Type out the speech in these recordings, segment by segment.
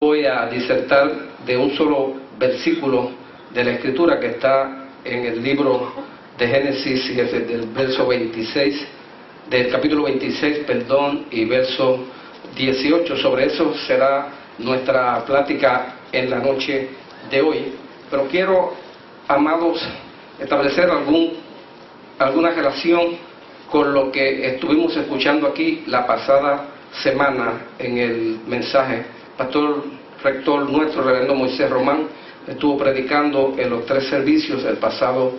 Voy a disertar de un solo versículo de la Escritura que está en el libro de Génesis, y es del verso 26, del capítulo 26, y verso 18. Sobre eso será nuestra plática en la noche de hoy. Pero quiero, amados, establecer alguna relación con lo que estuvimos escuchando aquí la pasada semana en el mensaje. Pastor rector nuestro, reverendo Moisés Román, estuvo predicando en los 3 servicios el pasado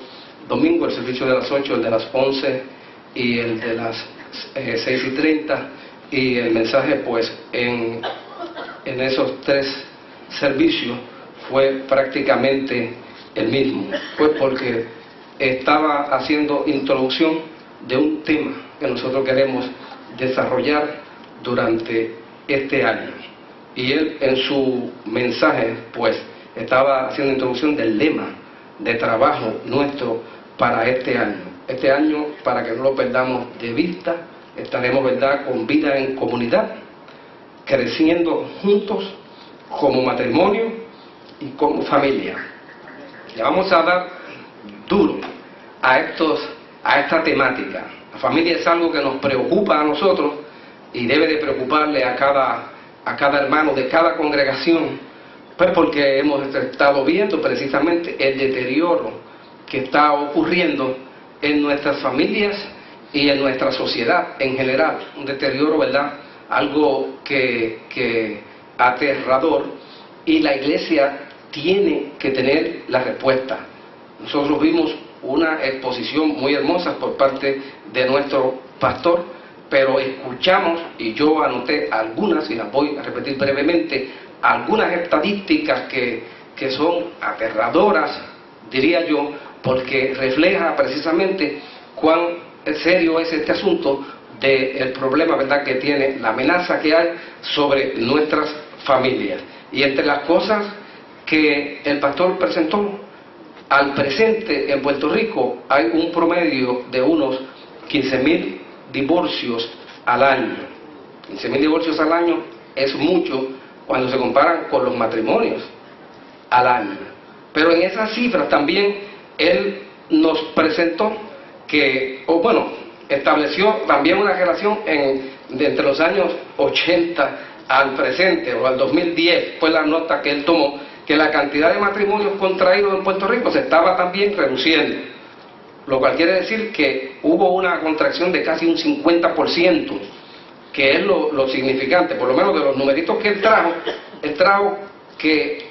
domingo, el servicio de las 8, el de las 11 y el de las 6:30, y el mensaje pues en esos 3 servicios fue prácticamente el mismo, pues porque estaba haciendo introducción de un tema que nosotros queremos desarrollar durante este año. Y él en su mensaje pues estaba haciendo introducción del lema de trabajo nuestro para este año. Este año, para que no lo perdamos de vista, estaremos, ¿verdad?, con vida en comunidad, creciendo juntos como matrimonio y como familia. Le vamos a dar duro a esta temática. La familia es algo que nos preocupa a nosotros y debe de preocuparle a cada hermano de cada congregación, pues porque hemos estado viendo precisamente el deterioro que está ocurriendo en nuestras familias y en nuestra sociedad en general. Un deterioro, ¿verdad?, algo que aterrador, y la iglesia tiene que tener la respuesta. Nosotros vimos una exposición muy hermosa por parte de nuestro pastor, pero escuchamos, y yo anoté algunas, y las voy a repetir brevemente, algunas estadísticas que son aterradoras, diría yo, porque refleja precisamente cuán serio es este asunto del problema, ¿verdad?, que tiene, la amenaza que hay sobre nuestras familias. Y entre las cosas que el pastor presentó, al presente en Puerto Rico hay un promedio de unos 15,000 divorcios al año. 15,000 divorcios al año es mucho cuando se comparan con los matrimonios al año. Pero en esas cifras también él nos presentó estableció también una relación entre los años 80 al presente, o al 2010, fue la nota que él tomó, que la cantidad de matrimonios contraídos en Puerto Rico se estaba también reduciendo, lo cual quiere decir que hubo una contracción de casi un 50%, que es lo significante, por lo menos de los numeritos que él trajo que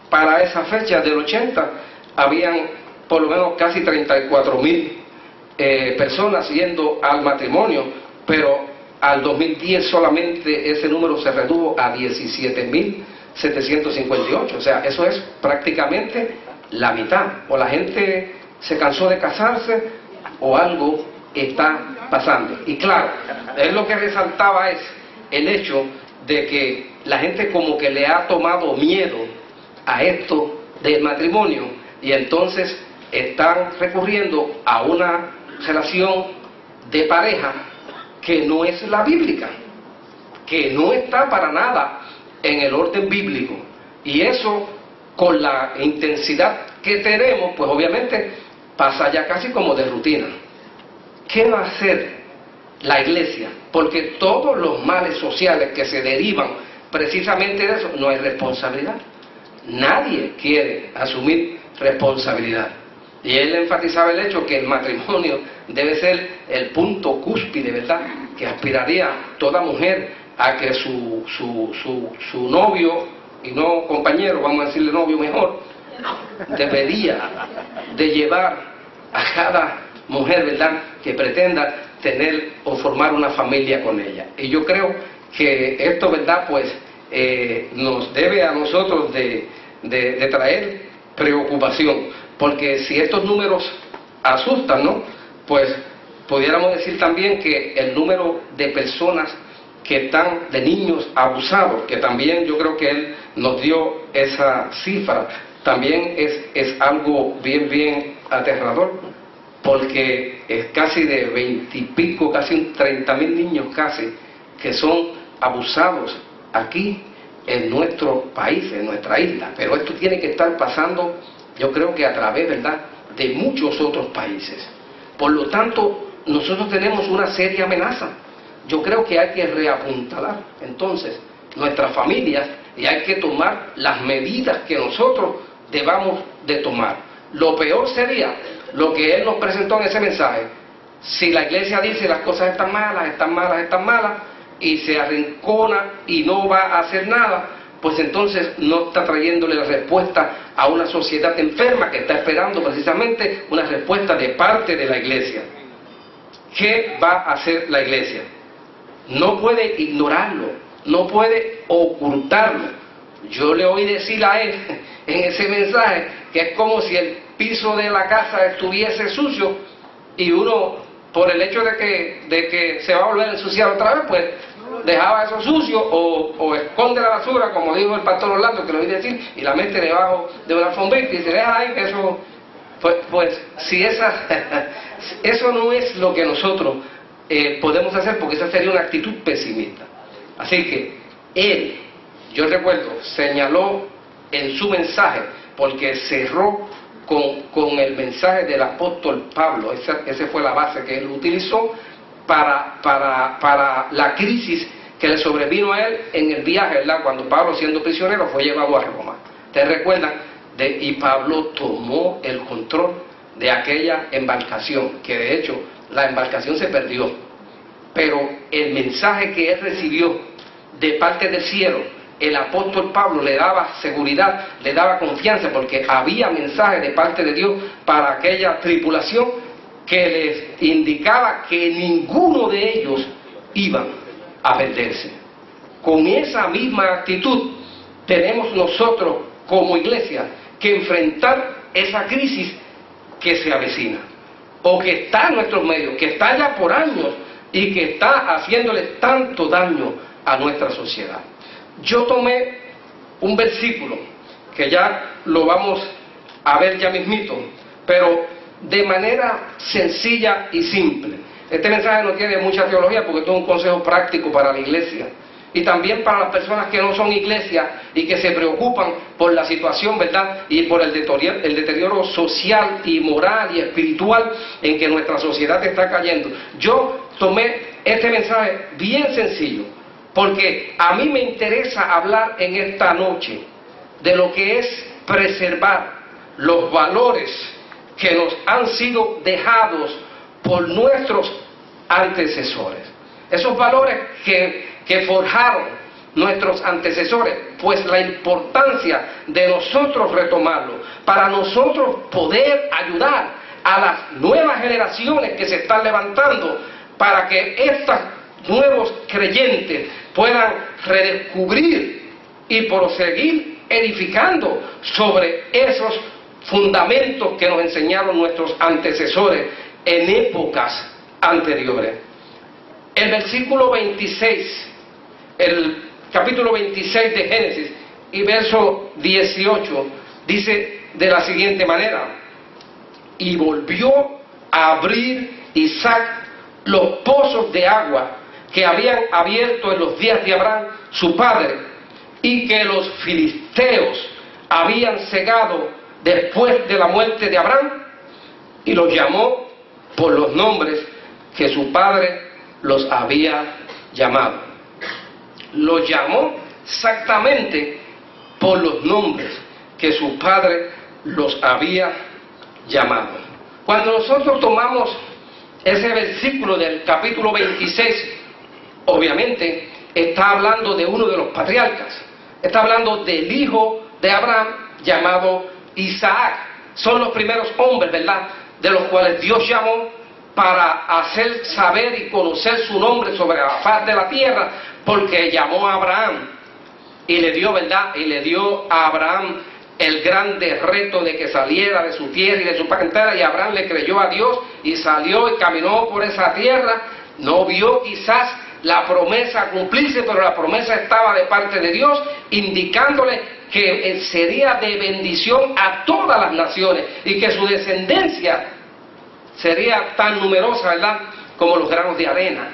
para esa fecha del 80 habían por lo menos casi 34,000 personas yendo al matrimonio, pero al 2010 solamente ese número se redujo a 17,758, o sea, eso es prácticamente la mitad. O la gente se cansó de casarse o algo está pasando. Y claro, él lo que resaltaba es el hecho de que la gente como que le ha tomado miedo a esto del matrimonio, y entonces están recurriendo a una relación de pareja que no es la bíblica, que no está para nada en el orden bíblico. Y eso, con la intensidad que tenemos, pues obviamente pasa ya casi como de rutina. ¿Qué va a hacer la iglesia? Porque todos los males sociales que se derivan precisamente de eso, no hay responsabilidad. Nadie quiere asumir responsabilidad. Y él enfatizaba el hecho que el matrimonio debe ser el punto cúspide, ¿verdad?, que aspiraría toda mujer a que su novio, y no compañero, vamos a decirle novio mejor, debería de llevar a cada mujer, ¿verdad?, que pretenda tener o formar una familia con ella. Y yo creo que esto, ¿verdad?, pues nos debe a nosotros de traer preocupación, porque si estos números asustan, ¿no?, pues pudiéramos decir también que el número de personas que están, de niños abusados, que también yo creo que él nos dio esa cifra, también es algo bien aterrador, porque es casi de 20 y pico, casi 30,000 niños casi, que son abusados aquí en nuestro país, en nuestra isla, pero esto tiene que estar pasando, yo creo que a través, ¿verdad?, de muchos otros países. Por lo tanto, nosotros tenemos una seria amenaza. Yo creo que hay que reapuntalar entonces nuestras familias y hay que tomar las medidas que nosotros debamos de tomar. Lo peor sería lo que él nos presentó en ese mensaje. Si la iglesia dice las cosas están malas, están malas, están malas, y se arrincona y no va a hacer nada, pues entonces no está trayéndole la respuesta a una sociedad enferma que está esperando precisamente una respuesta de parte de la iglesia. ¿Qué va a hacer la iglesia? No puede ignorarlo, no puede ocultarlo. Yo le oí decir a él en ese mensaje que es como si el piso de la casa estuviese sucio y uno, por el hecho de que se va a volver a ensuciar otra vez, pues dejaba eso sucio o esconde la basura, como dijo el pastor Orlando, que lo oí decir, y la mete debajo de una alfombrita y se deja ahí que eso, pues si eso no es lo que nosotros podemos hacer, porque esa sería una actitud pesimista. Así que él, yo recuerdo, señaló en su mensaje, porque cerró con el mensaje del apóstol Pablo, esa fue la base que él utilizó para la crisis que le sobrevino a él en el viaje, ¿verdad?, cuando Pablo, siendo prisionero, fue llevado a Roma. ¿Ustedes recuerdan? Y Pablo tomó el control de aquella embarcación, que de hecho la embarcación se perdió, pero el mensaje que él recibió de parte del cielo, el apóstol Pablo le daba seguridad, le daba confianza, porque había mensaje de parte de Dios para aquella tripulación que les indicaba que ninguno de ellos iban a perderse. Con esa misma actitud tenemos nosotros como iglesia que enfrentar esa crisis que se avecina, o que está en nuestros medios, que está ya por años y que está haciéndole tanto daño a nuestra sociedad. Yo tomé un versículo que ya lo vamos a ver ya mismito, pero de manera sencilla y simple. Este mensaje no tiene mucha teología porque esto es un consejo práctico para la iglesia y también para las personas que no son iglesia y que se preocupan por la situación, ¿verdad?, y por el deterioro social y moral y espiritual en que nuestra sociedad está cayendo. Yo tomé este mensaje bien sencillo porque a mí me interesa hablar en esta noche de lo que es preservar los valores que nos han sido dejados por nuestros antecesores. Esos valores que forjaron nuestros antecesores, pues la importancia de nosotros retomarlo, para nosotros poder ayudar a las nuevas generaciones que se están levantando, para que estos nuevos creyentes puedan redescubrir y proseguir edificando sobre esos fundamentos que nos enseñaron nuestros antecesores en épocas anteriores. El versículo 26, el capítulo 26 de Génesis y verso 18 dice de la siguiente manera: y volvió a abrir Isaac los pozos de agua que habían abierto en los días de Abraham su padre, y que los filisteos habían cegado después de la muerte de Abraham, y los llamó por los nombres que su padre los había llamado. Los llamó exactamente por los nombres que su padre los había llamado. Cuando nosotros tomamos ese versículo del capítulo 26, obviamente está hablando de uno de los patriarcas, está hablando del hijo de Abraham llamado Isaac. Son los primeros hombres, ¿verdad?, de los cuales Dios llamó para hacer saber y conocer su nombre sobre la faz de la tierra, porque llamó a Abraham y le dio, ¿verdad?, y le dio a Abraham el grande reto de que saliera de su tierra y de su parentela, y Abraham le creyó a Dios y salió y caminó por esa tierra. No vio quizás la promesa cumplirse, pero la promesa estaba de parte de Dios, indicándole que sería de bendición a todas las naciones y que su descendencia sería tan numerosa, ¿verdad?, como los granos de arena,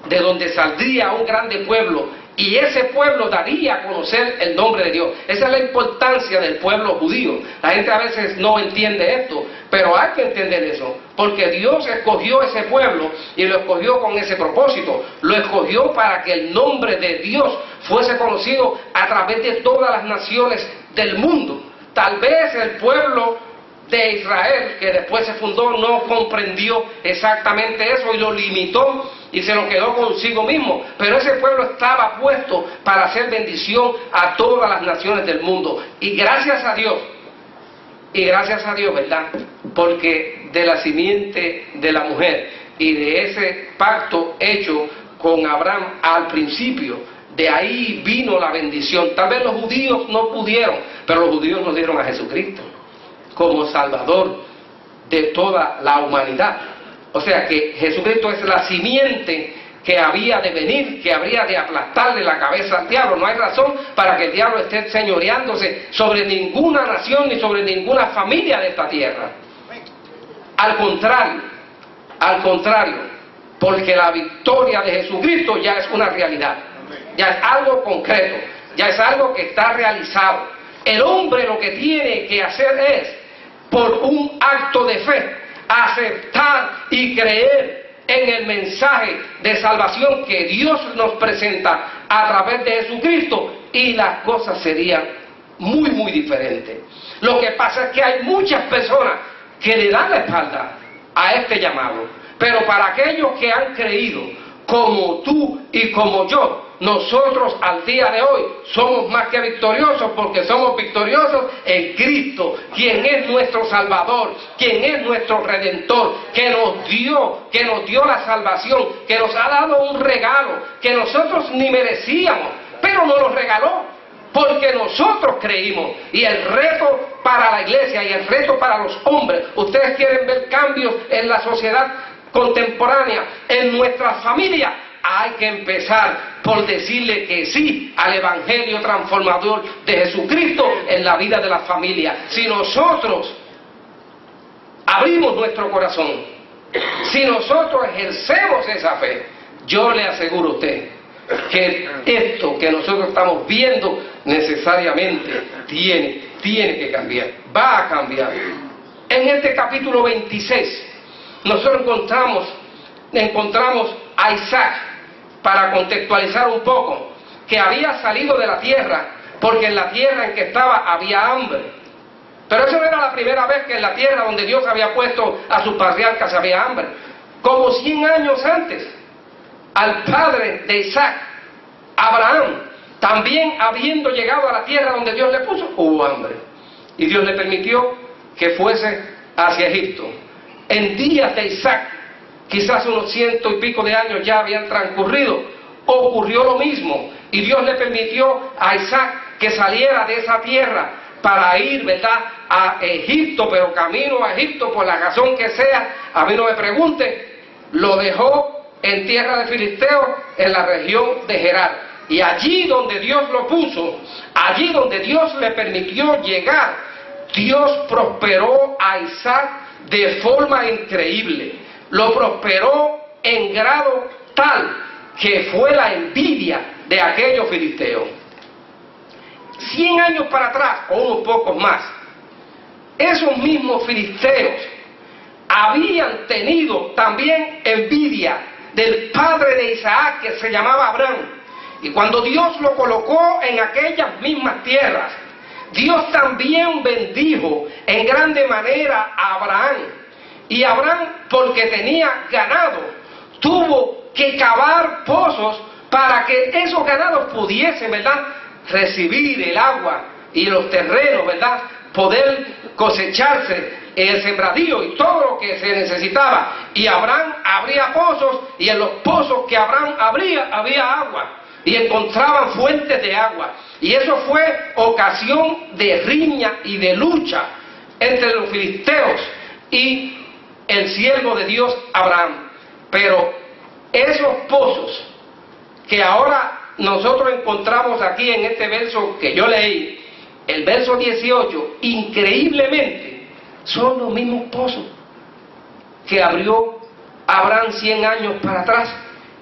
de donde saldría un grande pueblo y ese pueblo daría a conocer el nombre de Dios. Esa es la importancia del pueblo judío. La gente a veces no entiende esto, pero hay que entender eso, porque Dios escogió ese pueblo y lo escogió con ese propósito. Lo escogió para que el nombre de Dios fuese conocido a través de todas las naciones del mundo. Tal vez el pueblo de Israel, que después se fundó, no comprendió exactamente eso y lo limitó y se lo quedó consigo mismo, pero ese pueblo estaba puesto para hacer bendición a todas las naciones del mundo. Y gracias a Dios, ¿verdad? Porque de la simiente de la mujer y de ese pacto hecho con Abraham al principio, de ahí vino la bendición. Tal vez los judíos no pudieron, pero los judíos nos dieron a Jesucristo como Salvador de toda la humanidad. O sea que Jesucristo es la simiente que había de venir, que habría de aplastarle la cabeza al diablo. No hay razón para que el diablo esté señoreándose sobre ninguna nación ni sobre ninguna familia de esta tierra. Al contrario, porque la victoria de Jesucristo ya es una realidad, ya es algo concreto, ya es algo que está realizado. El hombre lo que tiene que hacer es, por un acto de fe, aceptar y creer en el mensaje de salvación que Dios nos presenta a través de Jesucristo, y las cosas serían muy, muy diferentes. Lo que pasa es que hay muchas personas que le dan la espalda a este llamado, pero para aquellos que han creído, como tú y como yo, nosotros al día de hoy somos más que victoriosos, porque somos victoriosos en Cristo, quien es nuestro Salvador, quien es nuestro Redentor, que nos dio la salvación, que nos ha dado un regalo que nosotros ni merecíamos, pero nos lo regaló porque nosotros creímos. Y el reto para la iglesia y el reto para los hombres, ustedes quieren ver cambios en la sociedad contemporánea, en nuestra familia, hay que empezar por decirle que sí al evangelio transformador de Jesucristo en la vida de la familia. Si nosotros abrimos nuestro corazón, si nosotros ejercemos esa fe, yo le aseguro a usted que esto que nosotros estamos viendo necesariamente tiene que cambiar, va a cambiar. En este capítulo 26 nosotros encontramos a Isaac, para contextualizar un poco, que había salido de la tierra, porque en la tierra en que estaba había hambre. Pero eso no era la primera vez que en la tierra donde Dios había puesto a sus patriarcas había hambre. Como 100 años antes, al padre de Isaac, Abraham, también habiendo llegado a la tierra donde Dios le puso, hubo hambre. Y Dios le permitió que fuese hacia Egipto. En días de Isaac, quizás unos 100 y pico de años ya habían transcurrido, ocurrió lo mismo, y Dios le permitió a Isaac que saliera de esa tierra para ir, ¿verdad?, a Egipto, pero camino a Egipto, por la razón que sea, a mí no me pregunte, lo dejó en tierra de Filisteos, en la región de Gerar, y allí donde Dios lo puso, allí donde Dios le permitió llegar, Dios prosperó a Isaac de forma increíble. Lo prosperó en grado tal que fue la envidia de aquellos filisteos. 100 años para atrás, o unos pocos más, esos mismos filisteos habían tenido también envidia del padre de Isaac, que se llamaba Abraham. Y cuando Dios lo colocó en aquellas mismas tierras, Dios también bendijo en grande manera a Abraham. Y Abraham, porque tenía ganado, tuvo que cavar pozos para que esos ganados pudiesen, ¿verdad?, recibir el agua y los terrenos, ¿verdad?, poder cosecharse el sembradío y todo lo que se necesitaba. Y Abraham abría pozos, y en los pozos que Abraham abría había agua, y encontraban fuentes de agua. Y eso fue ocasión de riña y de lucha entre los filisteos y el siervo de Dios Abraham. Pero esos pozos que ahora nosotros encontramos aquí en este verso que yo leí, el verso 18, increíblemente son los mismos pozos que abrió Abraham 100 años para atrás,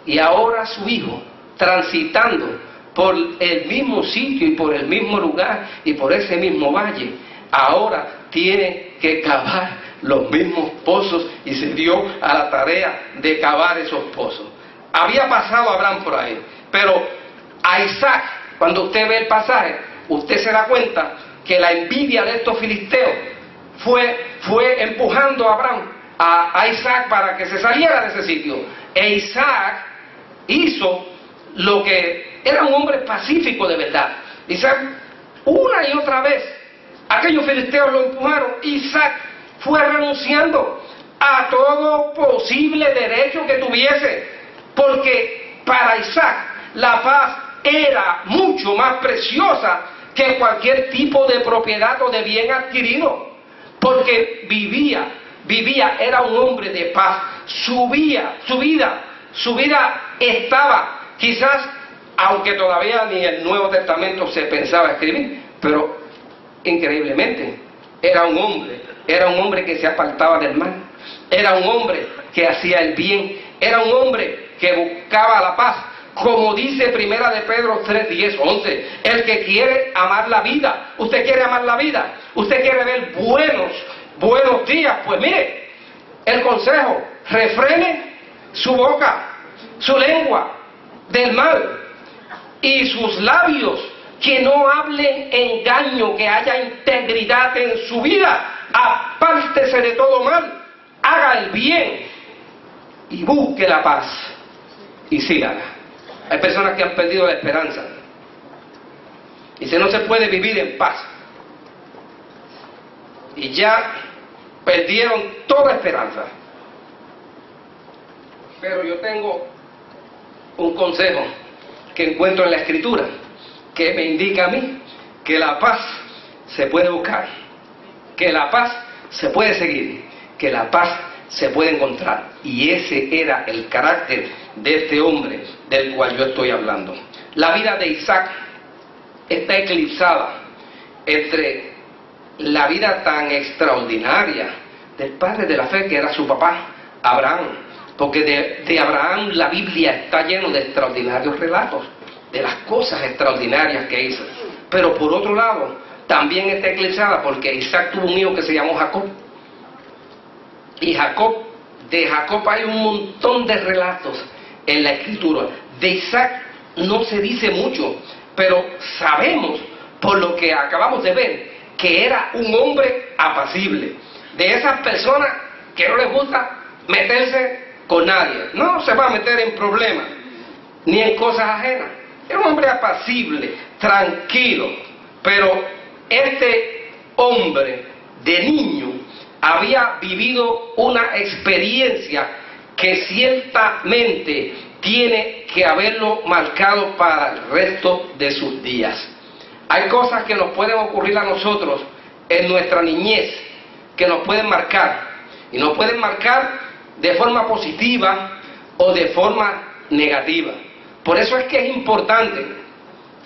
y ahora su hijo, transitando por el mismo sitio y por el mismo lugar y por ese mismo valle, ahora tiene que cavar los mismos pozos, y se dio a la tarea de cavar esos pozos. Había pasado Abraham por ahí, pero a Isaac, cuando usted ve el pasaje, usted se da cuenta que la envidia de estos filisteos fue empujando a Abraham, a Isaac, para que se saliera de ese sitio. E Isaac hizo lo que era un hombre pacífico de verdad. Isaac, una y otra vez, aquellos filisteos lo empujaron. Isaac fue renunciando a todo posible derecho que tuviese, porque para Isaac la paz era mucho más preciosa que cualquier tipo de propiedad o de bien adquirido, porque vivía, era un hombre de paz. Su vida estaba, quizás, aunque todavía ni el Nuevo Testamento se pensaba escribir, pero increíblemente era un hombre que se apartaba del mal, era un hombre que hacía el bien, era un hombre que buscaba la paz. Como dice Primera de Pedro 3, 10, 11, el que quiere amar la vida, usted quiere amar la vida, usted quiere ver buenos días, pues mire, el consejo: refrene su boca, su lengua del mal, y sus labios que no hablen engaño, que haya integridad en su vida. Apártese de todo mal, haga el bien y busque la paz y sígala. Hay personas que han perdido la esperanza. Dice, no se puede vivir en paz. Y ya perdieron toda esperanza. Pero yo tengo un consejo que encuentro en la Escritura, que me indica a mí que la paz se puede buscar, que la paz se puede seguir, que la paz se puede encontrar. Y ese era el carácter de este hombre del cual yo estoy hablando. La vida de Isaac está eclipsada entre la vida tan extraordinaria del padre de la fe, que era su papá, Abraham, porque de Abraham la Biblia está llena de extraordinarios relatos, de las cosas extraordinarias que hizo. Pero por otro lado, también está eclipsada porque Isaac tuvo un hijo que se llamó Jacob. Y de Jacob hay un montón de relatos en la Escritura. De Isaac no se dice mucho, pero sabemos, por lo que acabamos de ver, que era un hombre apacible. De esas personas que no les gusta meterse con nadie. No se va a meter en problemas, ni en cosas ajenas. Era un hombre apacible, tranquilo. Pero este hombre de niño había vivido una experiencia que ciertamente tiene que haberlo marcado para el resto de sus días. Hay cosas que nos pueden ocurrir a nosotros en nuestra niñez, que nos pueden marcar, y nos pueden marcar de forma positiva o de forma negativa. Por eso es que es importante,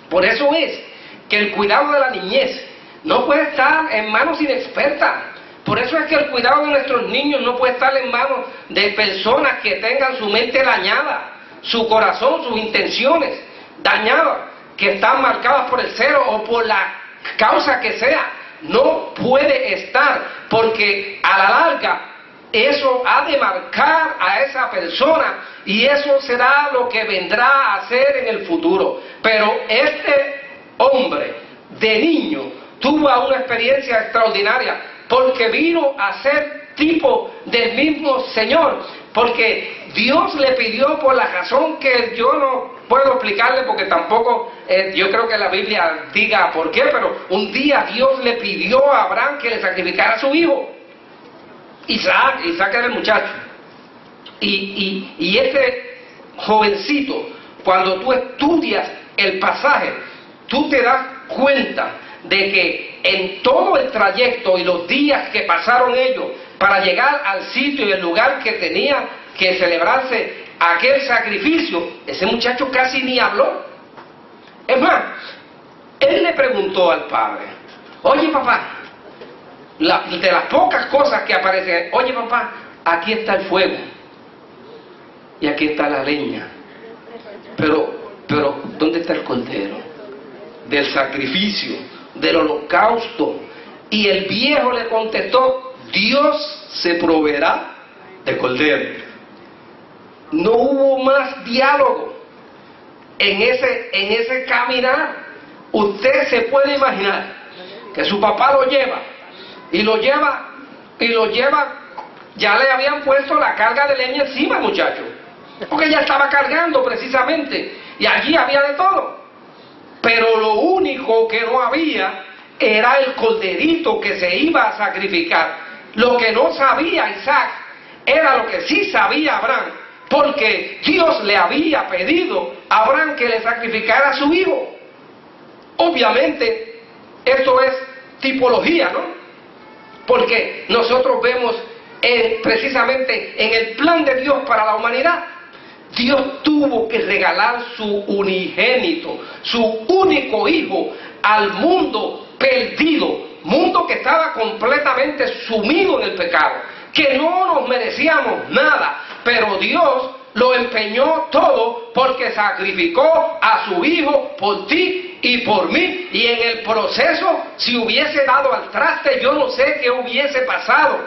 por eso es que el cuidado de la niñez no puede estar en manos inexpertas. Por eso es que el cuidado de nuestros niños no puede estar en manos de personas que tengan su mente dañada, su corazón, sus intenciones dañadas, que están marcadas por el celo o por la causa que sea. No puede estar, porque a la larga eso ha de marcar a esa persona y eso será lo que vendrá a hacer en el futuro. Pero este hombre de niño tuvo una experiencia extraordinaria, porque vino a ser tipo del mismo Señor, porque Dios le pidió, por la razón que yo no puedo explicarle, porque tampoco yo creo que la Biblia diga por qué, pero un día Dios le pidió a Abraham que le sacrificara a su hijo Isaac era el muchacho, y este jovencito, cuando tú estudias el pasaje, tú te das cuenta de que en todo el trayecto y los días que pasaron ellos para llegar al sitio y el lugar que tenía que celebrarse aquel sacrificio, ese muchacho casi ni habló. Es más, él le preguntó al padre: oye papá, de las pocas cosas que aparecen, oye papá, aquí está el fuego y aquí está la leña, pero pero ¿dónde está el cordero? Del sacrificio, del holocausto. Y el viejo le contestó, Dios se proveerá de cordero. No hubo más diálogo en ese caminar. Usted se puede imaginar que su papá lo lleva, ya le habían puesto la carga de leña encima, muchachos, porque ya estaba cargando precisamente, y allí había de todo. Pero lo único que no había era el corderito que se iba a sacrificar. Lo que no sabía Isaac era lo que sí sabía Abraham, porque Dios le había pedido a Abraham que le sacrificara a su hijo. Obviamente, esto es tipología, ¿no? Porque nosotros vemos precisamente en el plan de Dios para la humanidad, Dios tuvo que regalar su unigénito, su único hijo, al mundo perdido, mundo que estaba completamente sumido en el pecado, que no nos merecíamos nada, pero Dios lo empeñó todo porque sacrificó a su hijo por ti y por mí, y en el proceso, si hubiese dado al traste, yo no sé qué hubiese pasado,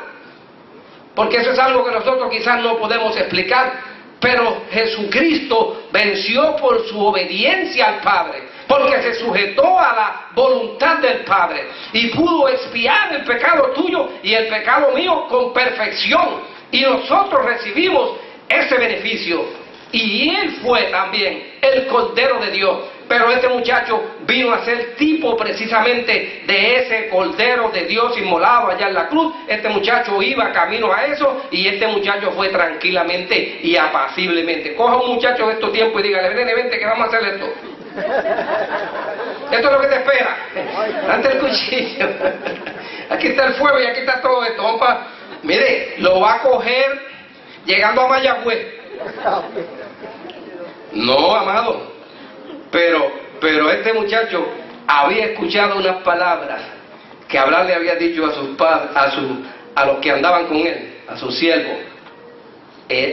porque eso es algo que nosotros quizás no podemos explicar. Pero Jesucristo venció por su obediencia al Padre, porque se sujetó a la voluntad del Padre y pudo expiar el pecado tuyo y el pecado mío con perfección, y nosotros recibimos ese beneficio, y Él fue también el Cordero de Dios. Pero este muchacho vino a ser tipo precisamente de ese Cordero de Dios inmolado allá en la cruz. Este muchacho iba camino a eso, y este muchacho fue tranquilamente y apaciblemente. Coja un muchacho de estos tiempos y dígale, vente que vamos a hacer esto. Esto es lo que te espera. Ante el cuchillo. Aquí está el fuego y aquí está todo esto. Mire, lo va a coger llegando a Mayagüez. No, amado. Pero este muchacho había escuchado unas palabras que Abraham le había dicho a sus padres, a los que andaban con él, a sus siervos.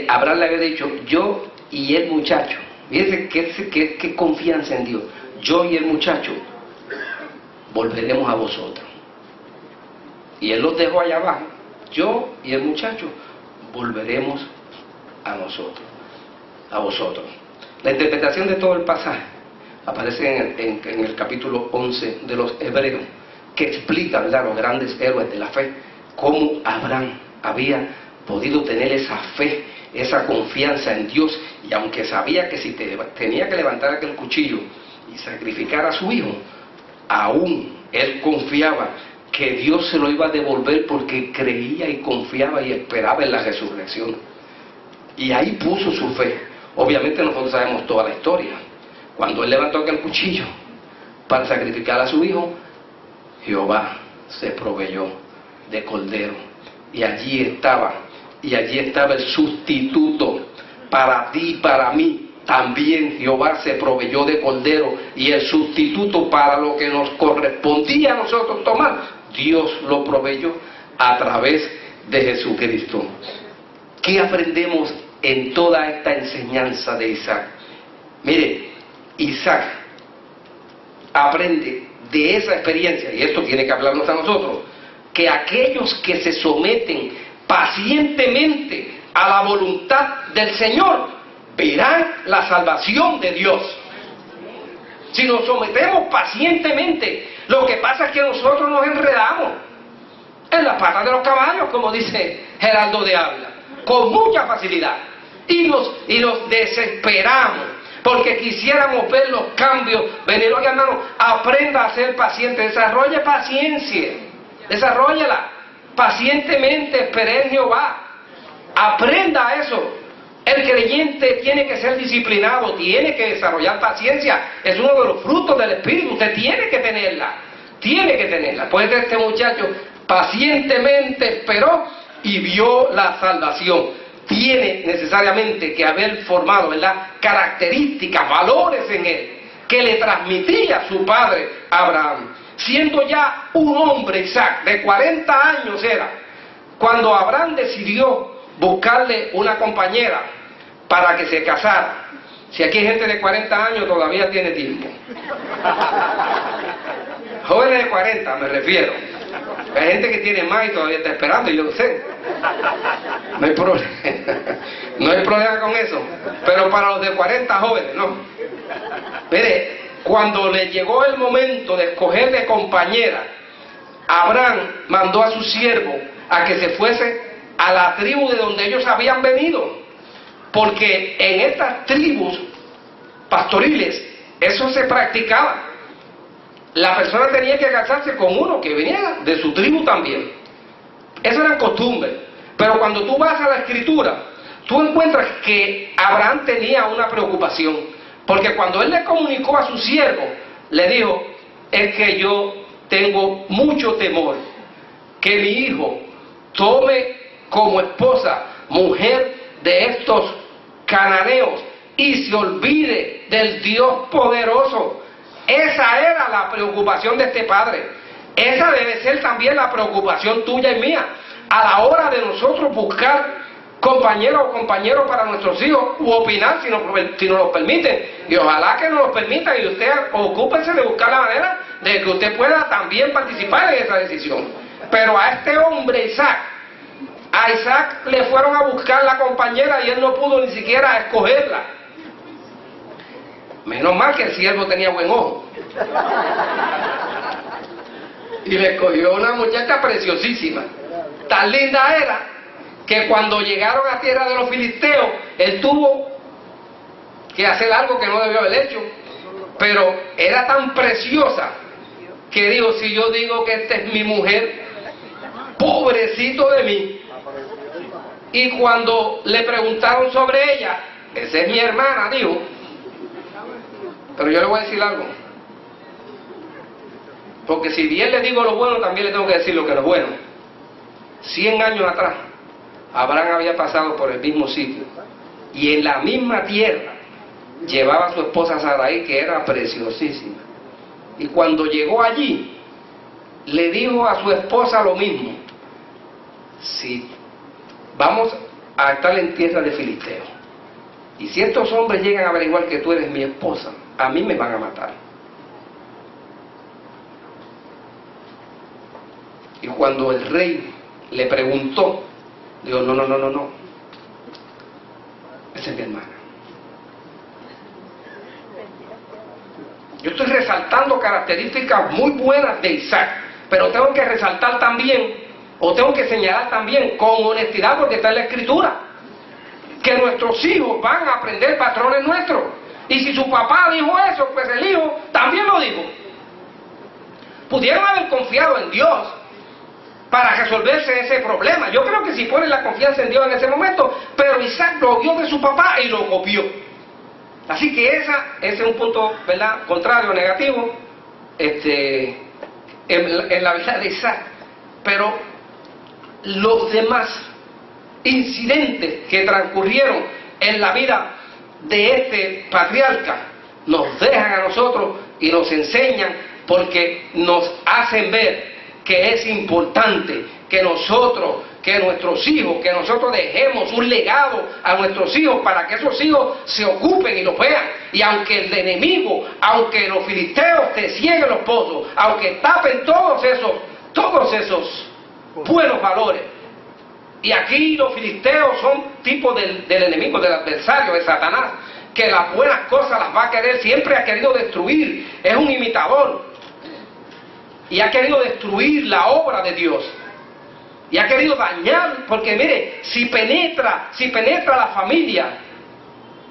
Abraham le había dicho, yo y el muchacho, fíjense qué confianza en Dios, yo y el muchacho volveremos a vosotros. Y él los dejó allá abajo, yo y el muchacho volveremos a nosotros, a vosotros. La interpretación de todo el pasaje aparece en el capítulo 11 de los Hebreos, que explica, ¿verdad?, los grandes héroes de la fe, cómo Abraham había podido tener esa fe, esa confianza en Dios, y aunque sabía que si tenía que levantar aquel cuchillo y sacrificar a su hijo, aún él confiaba que Dios se lo iba a devolver, porque creía y confiaba y esperaba en la resurrección, y ahí puso su fe. Obviamente nosotros sabemos toda la historia. Cuando él levantó aquel cuchillo para sacrificar a su hijo, Jehová se proveyó de cordero, y allí estaba el sustituto para ti y para mí. También Jehová se proveyó de cordero, y el sustituto para lo que nos correspondía a nosotros tomar, Dios lo proveyó a través de Jesucristo. ¿Qué aprendemos en toda esta enseñanza de Isaac? Mire, Isaac aprende de esa experiencia, y esto tiene que hablarnos a nosotros, que aquellos que se someten pacientemente a la voluntad del Señor verán la salvación de Dios. Si nos sometemos pacientemente, lo que pasa es que nosotros nos enredamos en las patas de los caballos, como dice Geraldo de Ávila, con mucha facilidad, y nos desesperamos porque quisiéramos ver los cambios venir. Oiga, hermano, aprenda a ser paciente, desarrolle paciencia, desarróllala pacientemente, espere en Jehová, aprenda eso. El creyente tiene que ser disciplinado, tiene que desarrollar paciencia, es uno de los frutos del Espíritu, usted tiene que tenerla. Pues este muchacho pacientemente esperó y vio la salvación. Tiene necesariamente que haber formado, ¿verdad?, características, valores en él, que le transmitía su padre Abraham. Siendo ya un hombre, Isaac, de 40 años era, cuando Abraham decidió buscarle una compañera para que se casara. Si aquí hay gente de 40 años, todavía tiene tiempo. Jóvenes de 40 me refiero. Hay gente que tiene más y todavía está esperando, y yo lo sé. No hay problema. No hay problema con eso. Pero para los de 40 jóvenes, no. Mire, cuando le llegó el momento de escoger de compañera, Abraham mandó a su siervo a que se fuese a la tribu de donde ellos habían venido. Porque en estas tribus pastoriles eso se practicaba. La persona tenía que casarse con uno que venía de su tribu también. Eso era costumbre. Pero cuando tú vas a la Escritura, tú encuentras que Abraham tenía una preocupación. Porque cuando él le comunicó a su siervo, le dijo: es que yo tengo mucho temor que mi hijo tome como esposa mujer de estos cananeos y se olvide del Dios poderoso. Esa era la preocupación de este padre. Esa debe ser también la preocupación tuya y mía a la hora de nosotros buscar compañeros o compañeros para nuestros hijos, u opinar si nos lo permiten, y ojalá que nos lo permitan, y usted ocúpese de buscar la manera de que usted pueda también participar en esa decisión. Pero a este hombre a Isaac le fueron a buscar la compañera y él no pudo ni siquiera escogerla. Menos mal que el siervo tenía buen ojo y le escogió una muchacha preciosísima. Tan linda era que cuando llegaron a tierra de los filisteos, él tuvo que hacer algo que no debió haber hecho, pero era tan preciosa que dijo: si yo digo que esta es mi mujer, pobrecito de mí. Y cuando le preguntaron sobre ella, esa es mi hermana, dijo. Pero yo le voy a decir algo, porque si bien le digo lo bueno, también le tengo que decir lo que no es bueno. 100 años atrás, Abraham había pasado por el mismo sitio, y en la misma tierra llevaba a su esposa Sarai, que era preciosísima. Y cuando llegó allí, le dijo a su esposa lo mismo: si vamos a estar en tierra de filisteos, y si estos hombres llegan a averiguar que tú eres mi esposa, a mí me van a matar. Y cuando el rey le preguntó, dijo: no, esa es mi hermana. Yo estoy resaltando características muy buenas de Isaac, pero tengo que resaltar también, o tengo que señalar también con honestidad, porque está en la Escritura, que nuestros hijos van a aprender patrones nuestros. Y si su papá dijo eso, pues el hijo también lo dijo. Pudieron haber confiado en Dios para resolverse ese problema. Yo creo que si ponen la confianza en Dios en ese momento, pero Isaac lo vio de su papá y lo copió. Así que ese es un punto, ¿verdad?, contrario, negativo, en la vida de Isaac. Pero los demás incidentes que transcurrieron en la vida de este patriarca nos dejan a nosotros y nos enseñan, porque nos hacen ver que es importante que nosotros, que nuestros hijos, que nosotros dejemos un legado a nuestros hijos para que esos hijos se ocupen y los vean. Y aunque el enemigo, aunque los filisteos te cieguen los pozos, aunque tapen todos esos buenos valores. Y aquí los filisteos son tipos del enemigo, del adversario, de Satanás, que las buenas cosas las va a querer, siempre ha querido destruir, es un imitador. Y ha querido destruir la obra de Dios. Y ha querido dañar, porque mire, si penetra la familia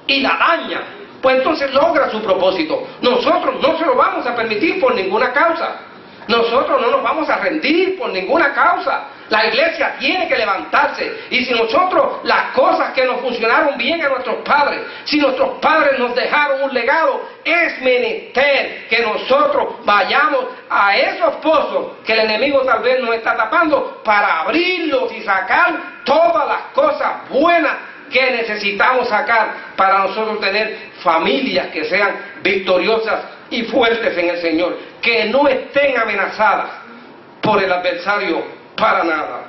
y la daña, pues entonces logra su propósito. Nosotros no se lo vamos a permitir por ninguna causa. Nosotros no nos vamos a rendir por ninguna causa. La iglesia tiene que levantarse. Y si nosotros, las cosas que nos funcionaron bien a nuestros padres, si nuestros padres nos dejaron un legado, es menester que nosotros vayamos a esos pozos que el enemigo tal vez nos está tapando, para abrirlos y sacar todas las cosas buenas que necesitamos sacar para nosotros tener familias que sean victoriosas y fuertes en el Señor, que no estén amenazadas por el adversario para nada.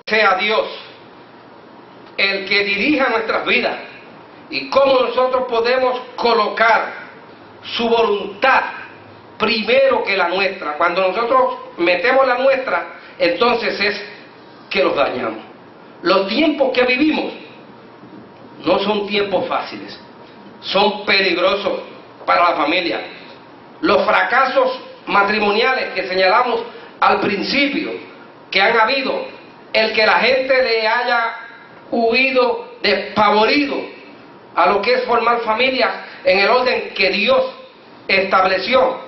Sea Dios el que dirija nuestras vidas y cómo nosotros podemos colocar su voluntad primero que la nuestra. Cuando nosotros metemos la nuestra, entonces es que los dañamos. Los tiempos que vivimos no son tiempos fáciles, son peligrosos para la familia. Los fracasos matrimoniales que señalamos al principio, que han habido, el que la gente le haya huido despavorido a lo que es formar familias en el orden que Dios estableció.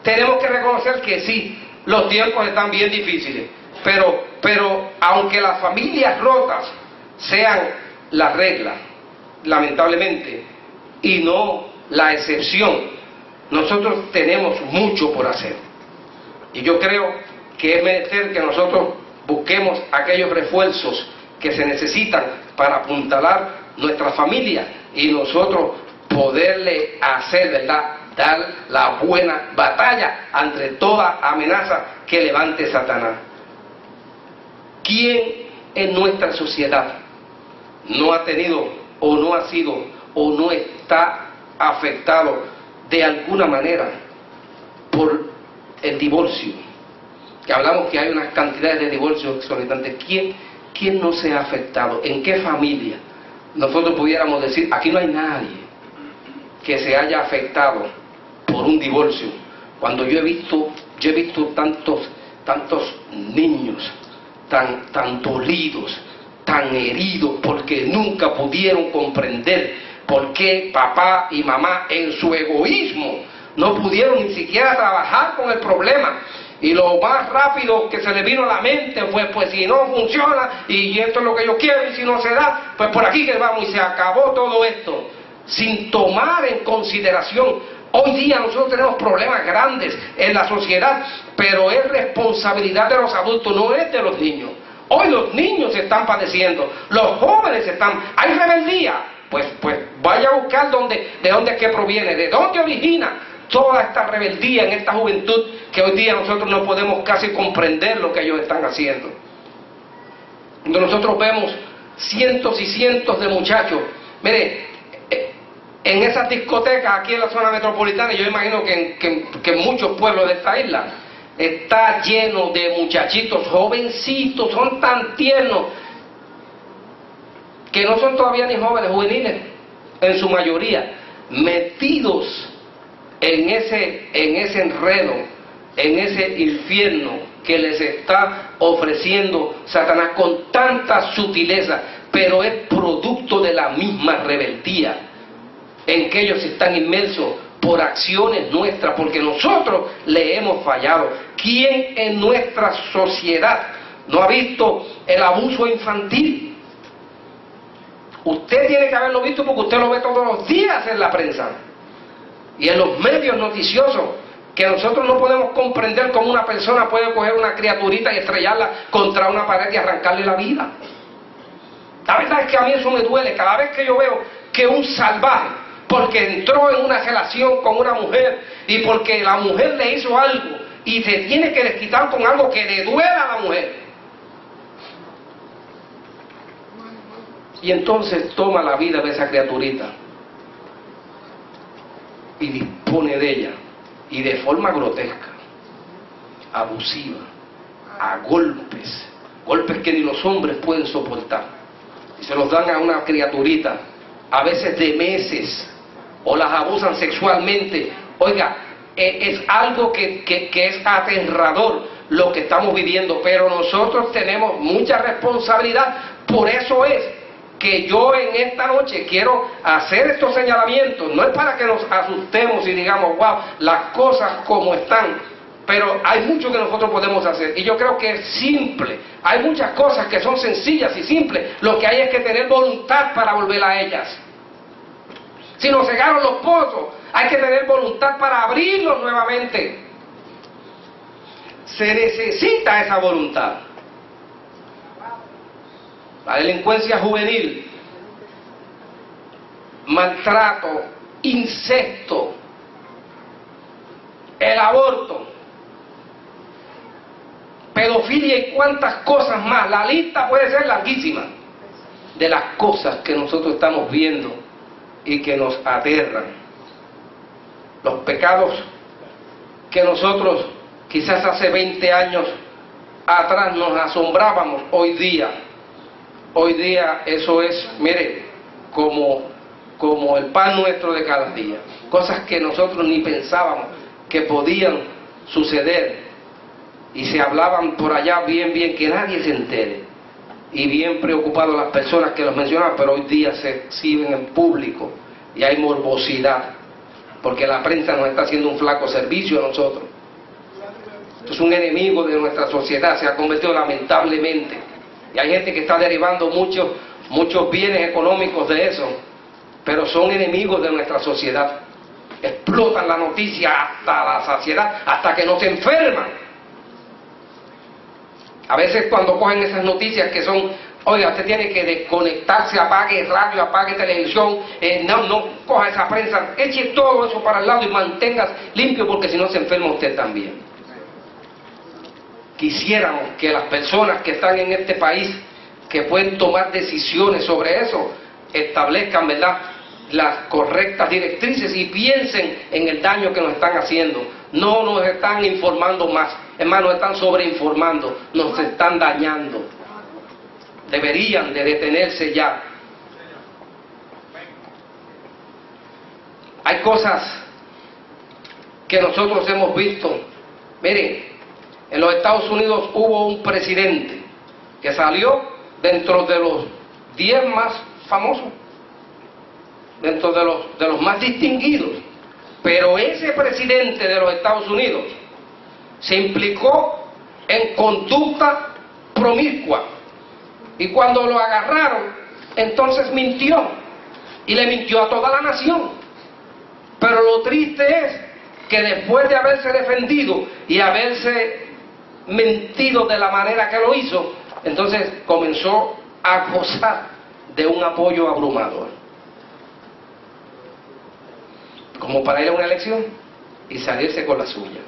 Tenemos que reconocer que sí, los tiempos están bien difíciles, pero aunque las familias rotas sean la regla, lamentablemente, y no la excepción, nosotros tenemos mucho por hacer. Y yo creo que es menester que nosotros busquemos aquellos refuerzos que se necesitan para apuntalar nuestra familia y nosotros poderle hacer, ¿verdad?, dar la buena batalla ante toda amenaza que levante Satanás. ¿Quién en nuestra sociedad no ha tenido o no ha sido o no está afectado de alguna manera por el divorcio? Que hablamos que hay unas cantidades de divorcios exorbitantes. ¿Quién no se ha afectado? ¿En qué familia nosotros pudiéramos decir, aquí no hay nadie que se haya afectado por un divorcio? Cuando yo he visto tantos niños tan dolidos, tan heridos, porque nunca pudieron comprender por qué papá y mamá en su egoísmo no pudieron ni siquiera trabajar con el problema. Y lo más rápido que se le vino a la mente fue, pues si no funciona, y esto es lo que yo quiero, y si no se da, pues por aquí que vamos, y se acabó todo esto, sin tomar en consideración. Hoy día nosotros tenemos problemas grandes en la sociedad, pero es responsabilidad de los adultos, no es de los niños. Hoy los niños están padeciendo, los jóvenes hay rebeldía, pues vaya a buscar de dónde es que proviene, de dónde origina toda esta rebeldía en esta juventud, que hoy día nosotros no podemos casi comprender lo que ellos están haciendo. Cuando nosotros vemos cientos y cientos de muchachos, mire, en esas discotecas aquí en la zona metropolitana, yo imagino que en muchos pueblos de esta isla, está lleno de muchachitos jovencitos, son tan tiernos, que no son todavía ni jóvenes, juveniles, en su mayoría, metidos en ese enredo, en ese infierno que les está ofreciendo Satanás con tanta sutileza, pero es producto de la misma rebeldía en que ellos están inmersos por acciones nuestras, porque nosotros le hemos fallado. ¿Quién en nuestra sociedad no ha visto el abuso infantil? Usted tiene que haberlo visto porque usted lo ve todos los días en la prensa y en los medios noticiosos, que nosotros no podemos comprender cómo una persona puede coger una criaturita y estrellarla contra una pared y arrancarle la vida. La verdad es que a mí eso me duele cada vez que yo veo que un salvaje, porque entró en una relación con una mujer y porque la mujer le hizo algo y se tiene que desquitar con algo que le duela a la mujer, y entonces toma la vida de esa criaturita y dispone de ella, y de forma grotesca, abusiva, a golpes que ni los hombres pueden soportar, y se los dan a una criaturita, a veces de meses, o las abusan sexualmente. Oiga, es algo que es aterrador lo que estamos viviendo, pero nosotros tenemos mucha responsabilidad. Por eso es que yo en esta noche quiero hacer estos señalamientos. No es para que nos asustemos y digamos, wow, las cosas como están, pero hay mucho que nosotros podemos hacer, y yo creo que es simple. Hay muchas cosas que son sencillas y simples, lo que hay es que tener voluntad para volver a ellas. Si nos cegaron los pozos, hay que tener voluntad para abrirlos nuevamente. Se necesita esa voluntad. La delincuencia juvenil, maltrato, incesto, el aborto, pedofilia y cuantas cosas más. La lista puede ser larguísima. de las cosas que nosotros estamos viendo y que nos aterran. Los pecados que nosotros quizás hace 20 años atrás nos asombrábamos, hoy día eso es, mire, como el pan nuestro de cada día. Cosas que nosotros ni pensábamos que podían suceder y se hablaban por allá bien, que nadie se entere, y bien preocupados las personas que los mencionaban, pero hoy día se exhiben en público y hay morbosidad, porque la prensa nos está haciendo un flaco servicio a nosotros. Es un enemigo de nuestra sociedad, se ha convertido lamentablemente, y hay gente que está derivando muchos bienes económicos de eso, pero son enemigos de nuestra sociedad. Explotan la noticia hasta la saciedad, hasta que nos enferman. A veces cuando cogen esas noticias que son, oiga, usted tiene que desconectarse, apague radio, apague televisión, no coja esa prensa, eche todo eso para el lado y mantengas limpio, porque si no se enferma usted también. Quisiéramos que las personas que están en este país, que pueden tomar decisiones sobre eso, establezcan, ¿verdad?, las correctas directrices y piensen en el daño que nos están haciendo. No nos están informando más, es más, nos están sobreinformando, nos están dañando. Deberían de detenerse ya. Hay cosas que nosotros hemos visto. Miren, en los Estados Unidos hubo un presidente que salió dentro de los 10 más famosos, dentro de los más distinguidos, pero ese presidente de los Estados Unidos se implicó en conducta promiscua, y cuando lo agarraron, entonces mintió, y le mintió a toda la nación. Pero lo triste es que después de haberse defendido y haberse mentido de la manera que lo hizo, entonces comenzó a gozar de un apoyo abrumador, como para ir a una elección y salirse con la suya.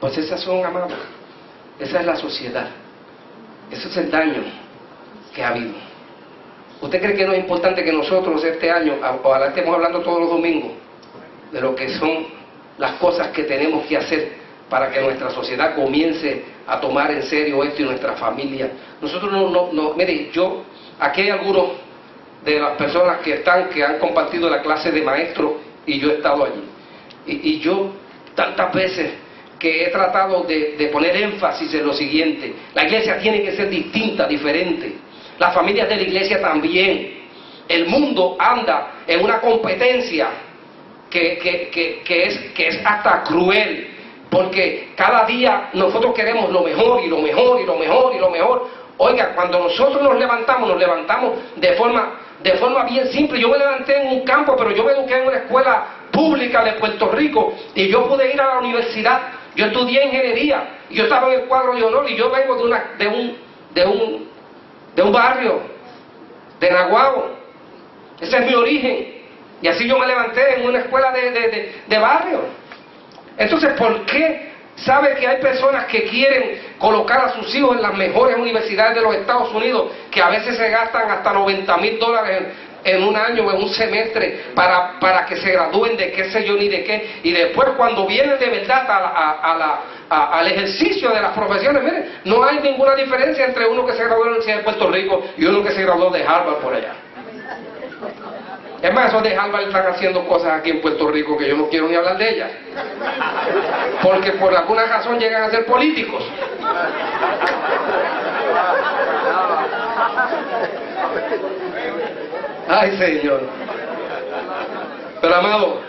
Pues esas son, amados, esa es la sociedad, ese es el daño que ha habido. ¿Usted cree que no es importante que nosotros este año, ojalá estemos hablando todos los domingos de lo que son las cosas que tenemos que hacer para que nuestra sociedad comience a tomar en serio esto y nuestra familia? Nosotros mire, aquí hay algunos de las personas que han compartido la clase de maestro, y yo he estado allí. Y yo tantas veces que he tratado de poner énfasis en lo siguiente: la iglesia tiene que ser distinta, diferente. Las familias de la iglesia también. El mundo anda en una competencia que es hasta cruel, porque cada día nosotros queremos lo mejor y lo mejor y lo mejor y lo mejor. Oiga, cuando nosotros nos levantamos de forma bien simple. Yo me levanté en un campo, pero yo me eduqué en una escuela pública de Puerto Rico y yo pude ir a la universidad. Yo estudié ingeniería, yo estaba en el cuadro de honor, y yo vengo de un barrio de Naguabo. Ese es mi origen, y así yo me levanté en una escuela de barrio. Entonces, ¿por qué sabe que hay personas que quieren colocar a sus hijos en las mejores universidades de los Estados Unidos, que a veces se gastan hasta $90,000 en un año o en un semestre para que se gradúen de qué sé yo ni de qué, y después cuando vienen de verdad al ejercicio de las profesiones, miren, no hay ninguna diferencia entre uno que se graduó en la Universidad de Puerto Rico y uno que se graduó de Harvard por allá? Es más, esos de Harvard están haciendo cosas aquí en Puerto Rico que yo no quiero ni hablar de ellas, porque por alguna razón llegan a ser políticos. Ay, Señor. Pero, amado,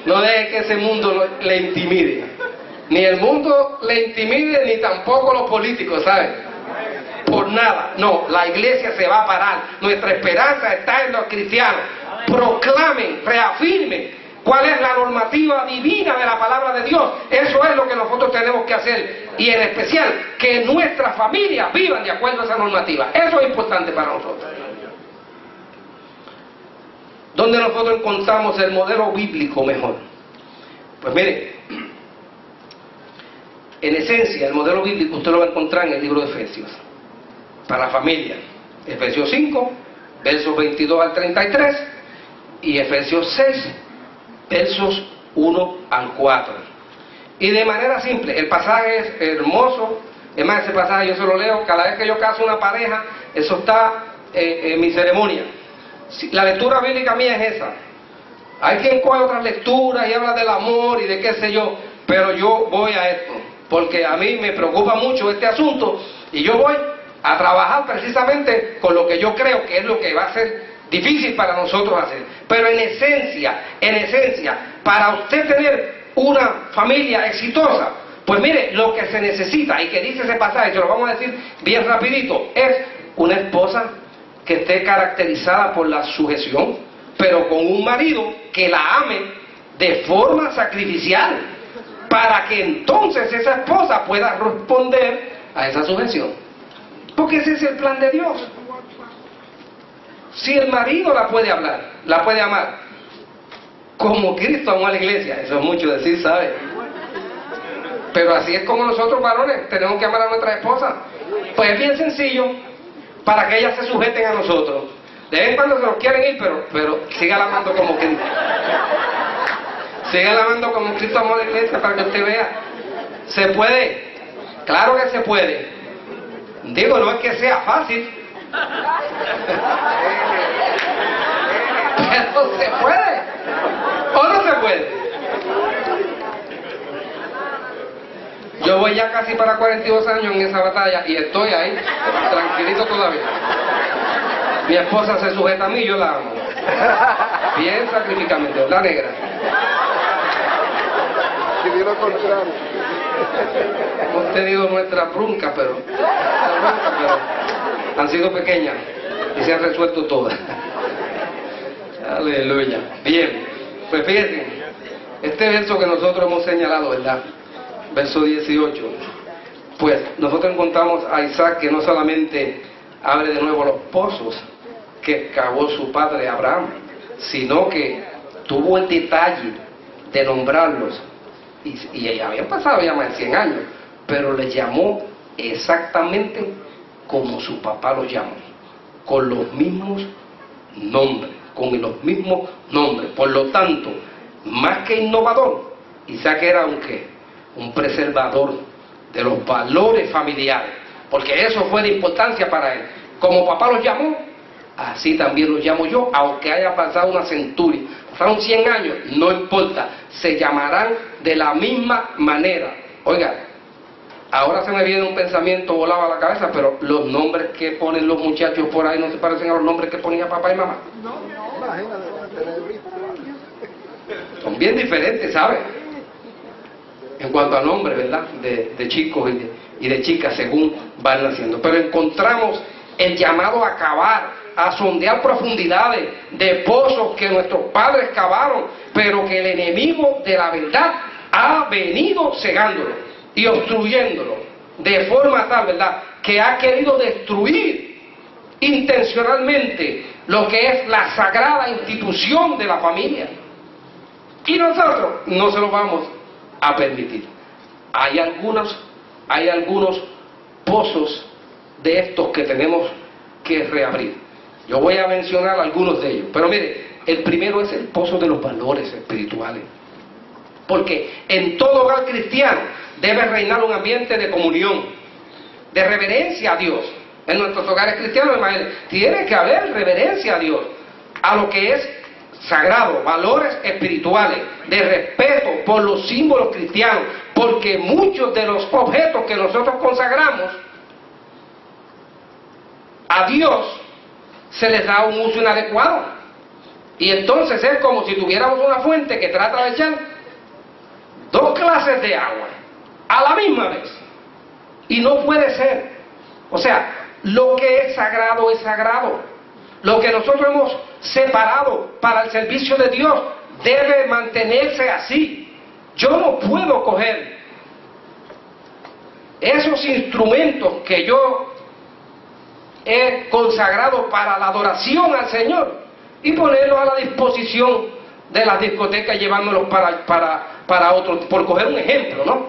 no deje que ese mundo le intimide. Ni el mundo le intimide, ni tampoco los políticos, ¿saben? Por nada. No, la iglesia se va a parar. Nuestra esperanza está en los cristianos. Proclamen, reafirmen cuál es la normativa divina de la palabra de Dios. Eso es lo que nosotros tenemos que hacer. Y en especial, que nuestras familias vivan de acuerdo a esa normativa. Eso es importante para nosotros. ¿Dónde nosotros encontramos el modelo bíblico mejor? Pues mire, en esencia el modelo bíblico usted lo va a encontrar en el libro de Efesios, para la familia. Efesios 5, versos 22 al 33, y Efesios 6, versos 1 al 4. Y de manera simple, el pasaje es hermoso. Es más, ese pasaje yo se lo leo cada vez que yo caso una pareja. Eso está en mi ceremonia. La lectura bíblica mía es esa. Hay quien coge otras lecturas y habla del amor y de qué sé yo, pero yo voy a esto, porque a mí me preocupa mucho este asunto, y yo voy a trabajar precisamente con lo que yo creo que es lo que va a ser difícil para nosotros hacer. Pero en esencia, para usted tener una familia exitosa, pues mire, lo que se necesita, y que dice ese pasaje, se lo vamos a decir bien rapidito, es una esposa que esté caracterizada por la sujeción, pero con un marido que la ame de forma sacrificial, para que entonces esa esposa pueda responder a esa sujeción. Porque ese es el plan de Dios. Si el marido la puede hablar, la puede amar, como Cristo amó a la iglesia, eso es mucho decir, ¿sabe? Pero así es como nosotros varones tenemos que amar a nuestra esposa. Pues es bien sencillo, para que ellas se sujeten a nosotros. De vez en cuando se nos quieren ir, pero siga amando como Cristo. Siga amando como Cristo amó a la iglesia, para que usted vea. ¿Se puede? Claro que se puede. Digo, no es que sea fácil. Pero se puede. ¿O no se puede? Yo voy ya casi para 42 años en esa batalla y estoy ahí, tranquilito todavía. Mi esposa se sujeta a mí, yo la amo. Bien sacrificadamente, ¿verdad, negra? Lo contrario. Hemos tenido nuestras broncas, pero han sido pequeñas y se han resuelto todas. Aleluya. Bien, pues fíjense, este verso que nosotros hemos señalado, ¿verdad? Verso 18. Pues nosotros encontramos a Isaac, que no solamente abre de nuevo los pozos que cavó su padre Abraham, sino que tuvo el detalle de nombrarlos. Y habían pasado ya más de 100 años, pero les llamó exactamente como su papá los llamó, con los mismos nombres, Por lo tanto, más que innovador, Isaac era un preservador de los valores familiares, porque eso fue de importancia para él. Como papá los llamó, así también los llamo yo, aunque haya pasado una centuria, pasaron 100 años, no importa, se llamarán de la misma manera. Oiga, ahora se me viene un pensamiento volado a la cabeza, pero los nombres que ponen los muchachos por ahí no se parecen a los nombres que ponía papá y mamá. Son bien diferentes, ¿sabes? En cuanto a nombres, ¿verdad? De chicos y de chicas, según van naciendo. Pero encontramos el llamado a cavar, a sondear profundidades de pozos que nuestros padres cavaron, pero que el enemigo de la verdad ha venido cegándolo y obstruyéndolo de forma tal, ¿verdad?, que ha querido destruir intencionalmente lo que es la sagrada institución de la familia. Y nosotros no se lo vamos a permitir. Hay algunos pozos de estos que tenemos que reabrir. Yo voy a mencionar algunos de ellos, pero mire, el primero es el pozo de los valores espirituales, porque en todo hogar cristiano debe reinar un ambiente de comunión, de reverencia a Dios. En nuestros hogares cristianos, hermanos, tiene que haber reverencia a Dios, a lo que es sagrado, valores espirituales, de respeto por los símbolos cristianos, porque muchos de los objetos que nosotros consagramos a Dios se les da un uso inadecuado, y entonces es como si tuviéramos una fuente que trata de echar 2 clases de agua a la misma vez, y no puede ser. O sea, lo que es sagrado es sagrado. Lo que nosotros hemos separado para el servicio de Dios debe mantenerse así. Yo no puedo coger esos instrumentos que yo he consagrado para la adoración al Señor y ponerlos a la disposición de las discotecas, llevándolos para otros, por coger un ejemplo, ¿no?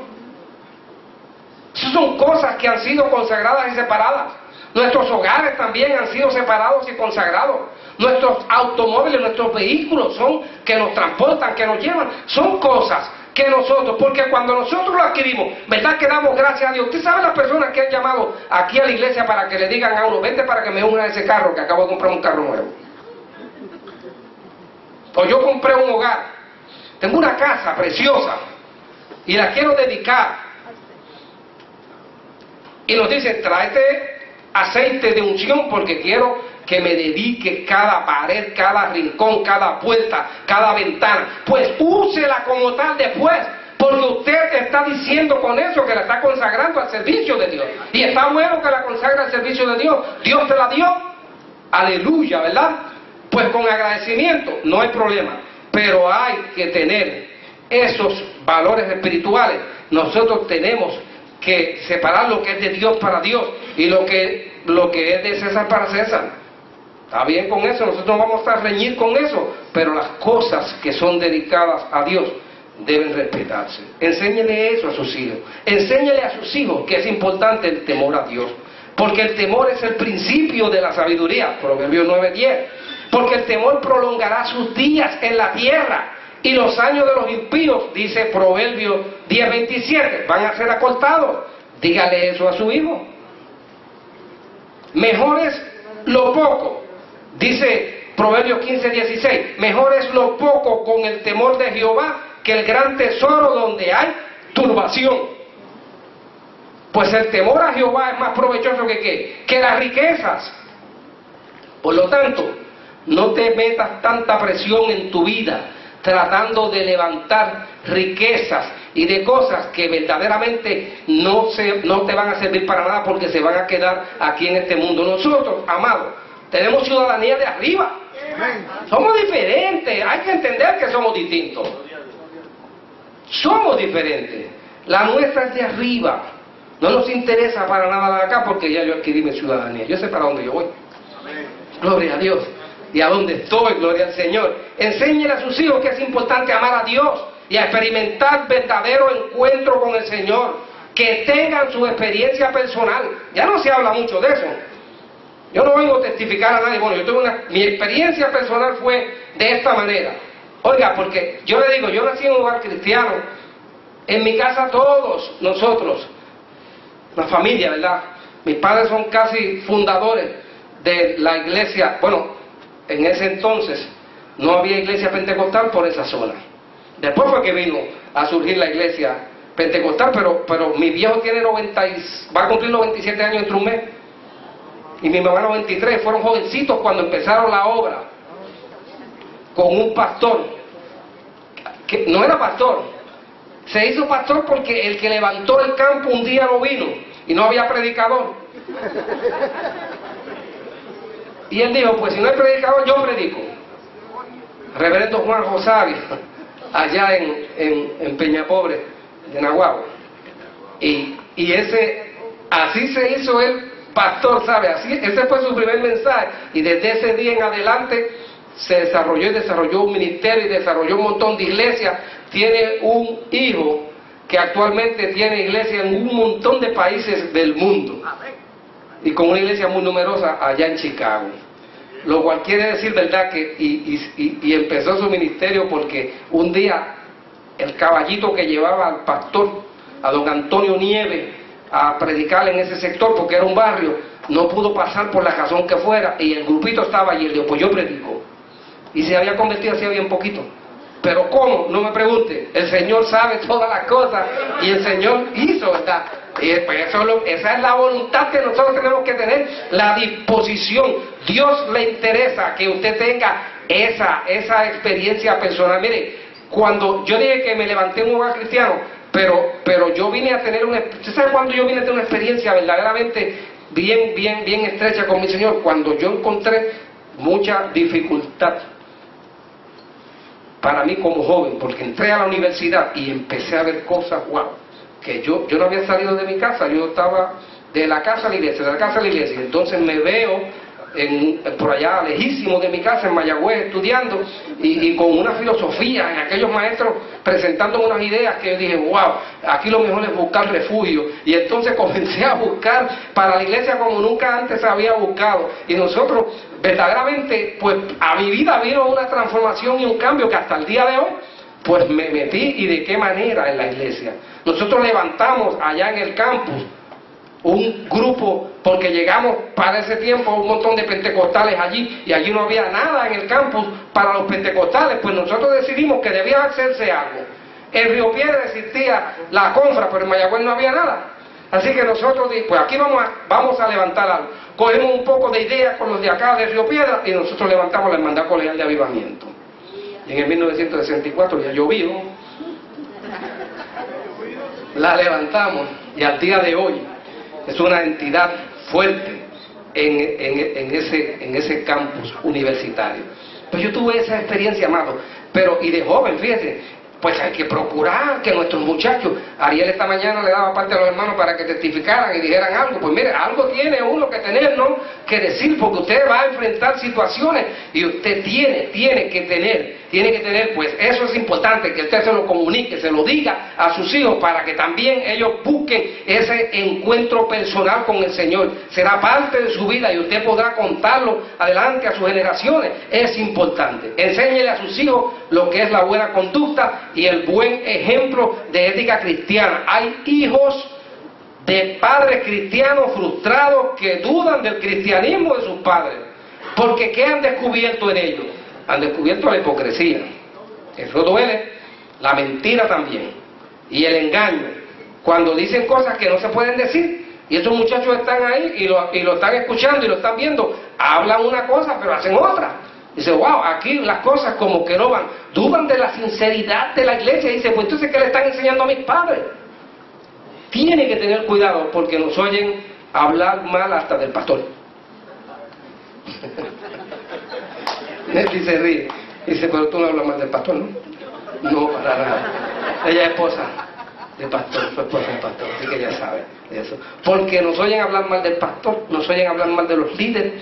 Esas son cosas que han sido consagradas y separadas. Nuestros hogares también han sido separados y consagrados. Nuestros automóviles, nuestros vehículos son que nos transportan, que nos llevan. Son cosas que nosotros, porque cuando nosotros lo adquirimos, ¿verdad que damos gracias a Dios? Usted sabe las personas que han llamado aquí a la iglesia para que le digan a uno, vente para que me una ese carro, que acabo de comprar un carro nuevo. O yo compré un hogar, tengo una casa preciosa y la quiero dedicar. Y nos dicen, tráete aceite de unción porque quiero que me dedique cada pared, cada rincón, cada puerta, cada ventana. Pues úsela como tal después, porque usted está diciendo con eso que la está consagrando al servicio de Dios. Y está bueno que la consagre al servicio de Dios. Dios te la dio. Aleluya, ¿verdad? Pues con agradecimiento no hay problema. Pero hay que tener esos valores espirituales. Nosotros tenemos que separar lo que es de Dios para Dios y lo que es de César para César. Está bien con eso, nosotros no vamos a reñir con eso, pero las cosas que son dedicadas a Dios deben respetarse. Enséñele eso a sus hijos. Enséñele a sus hijos que es importante el temor a Dios, porque el temor es el principio de la sabiduría, Proverbios 9:10. Porque el temor prolongará sus días en la tierra y los años de los impíos, dice Proverbios 10:27, van a ser acortados. Dígale eso a su hijo. Mejor es lo poco, dice Proverbios 15:16, mejor es lo poco con el temor de Jehová que el gran tesoro donde hay turbación. Pues el temor a Jehová es más provechoso que las riquezas. Por lo tanto, no te metas tanta presión en tu vida tratando de levantar riquezas y de cosas que verdaderamente no te van a servir para nada porque se van a quedar aquí en este mundo. Nosotros, amados, tenemos ciudadanía de arriba. Somos diferentes, hay que entender que somos distintos. Somos diferentes. La nuestra es de arriba. No nos interesa para nada de acá porque ya yo adquirí mi ciudadanía. Yo sé para dónde yo voy. Gloria a Dios. Y a dónde estoy, gloria al Señor. Enséñele a sus hijos que es importante amar a Dios y a experimentar verdadero encuentro con el Señor. Que tengan su experiencia personal. Ya no se habla mucho de eso. Yo no vengo a testificar a nadie. Bueno, yo tuve mi experiencia personal fue de esta manera. Oiga, porque yo le digo, yo nací en un hogar cristiano. En mi casa todos nosotros, la familia, ¿verdad? Mis padres son casi fundadores de la iglesia. Bueno, en ese entonces no había iglesia pentecostal por esa zona. Después fue que vino a surgir la iglesia pentecostal, pero mi viejo tiene va a cumplir 97 años entre un mes. Y mi mamá 93, fueron jovencitos cuando empezaron la obra. Con un pastor, que no era pastor. Se hizo pastor porque el que levantó el campo un día no vino y no había predicador. Y él dijo, pues si no hay predicador, yo predico. Reverendo Juan Rosario, allá en Peñapobre, de Nahuatl. Y así se hizo él pastor, ¿sabe? Ese fue su primer mensaje. Y desde ese día en adelante se desarrolló un ministerio y desarrolló un montón de iglesias. Tiene un hijo que actualmente tiene iglesia en un montón de países del mundo. Y con una iglesia muy numerosa allá en Chicago. Lo cual quiere decir, ¿verdad?, que y empezó su ministerio porque un día el caballito que llevaba al pastor, a don Antonio Nieves, a predicar en ese sector, porque era un barrio, no pudo pasar por la razón que fuera, y el grupito estaba allí, y él dijo, pues yo predico. Y se había convertido hacía bien poquito. Pero ¿cómo? No me pregunte. El Señor sabe todas las cosas, y el Señor hizo, ¿verdad? Y pues esa es la voluntad que nosotros tenemos que tener, la disposición. Dios le interesa que usted tenga esa experiencia personal. Mire, cuando yo dije que me levanté en un hogar cristiano, pero yo vine a tener ¿usted sabe cuándo yo vine a tener una experiencia verdaderamente bien estrecha con mi Señor? Cuando yo encontré mucha dificultad para mí como joven, porque entré a la universidad y empecé a ver cosas, wow, que yo no había salido de mi casa, yo estaba de la casa a la iglesia, de la casa a la iglesia, y entonces me veo por allá lejísimo de mi casa, en Mayagüez, estudiando, y con una filosofía, en aquellos maestros presentando unas ideas que yo dije, wow, aquí lo mejor es buscar refugio. Y entonces comencé a buscar para la iglesia como nunca antes había buscado. Y nosotros, verdaderamente, pues a mi vida vino una transformación y un cambio que hasta el día de hoy, pues me metí, y de qué manera, en la iglesia. Nosotros levantamos allá en el campus un grupo, porque llegamos para ese tiempo un montón de pentecostales allí, y allí no había nada en el campus para los pentecostales. Pues nosotros decidimos que debía hacerse algo. En Río Piedra existía la confra, pero en Mayagüez no había nada. Así que nosotros dijimos, pues aquí vamos a levantar algo. Cogemos un poco de ideas con los de acá de Río Piedra, y nosotros levantamos la Hermandad Colegial de Avivamiento. Y en el 1964 ya llovió, la levantamos, y al día de hoy es una entidad fuerte en ese campus universitario. Pues yo tuve esa experiencia, amado, y de joven, fíjese, pues hay que procurar que nuestros muchachos, Ariel esta mañana le daba parte a los hermanos para que testificaran y dijeran algo. Pues mire, algo tiene uno que tener, ¿no?, que decir, porque usted va a enfrentar situaciones, y usted tiene que tener, pues eso es importante, que usted se lo comunique, se lo diga a sus hijos, para que también ellos busquen ese encuentro personal con el Señor. Será parte de su vida y usted podrá contarlo adelante a sus generaciones. Es importante. Enséñele a sus hijos lo que es la buena conducta y el buen ejemplo de ética cristiana. Hay hijos de padres cristianos frustrados que dudan del cristianismo de sus padres, porque ¿qué han descubierto en ellos? Han descubierto la hipocresía, eso duele, la mentira también, y el engaño, cuando dicen cosas que no se pueden decir, y estos muchachos están ahí y lo están escuchando y lo están viendo, hablan una cosa pero hacen otra. Dice, wow, aquí las cosas como que no van, dudan de la sinceridad de la iglesia. Dice, pues entonces, ¿qué le están enseñando a mis padres? Tiene que tener cuidado, porque nos oyen hablar mal hasta del pastor. Nelly se ríe, dice, pero tú no hablas mal del pastor, ¿no? No, para nada. Ella es esposa del pastor, su esposa es pastor, así que ella sabe de eso. Porque nos oyen hablar mal del pastor, nos oyen hablar mal de los líderes,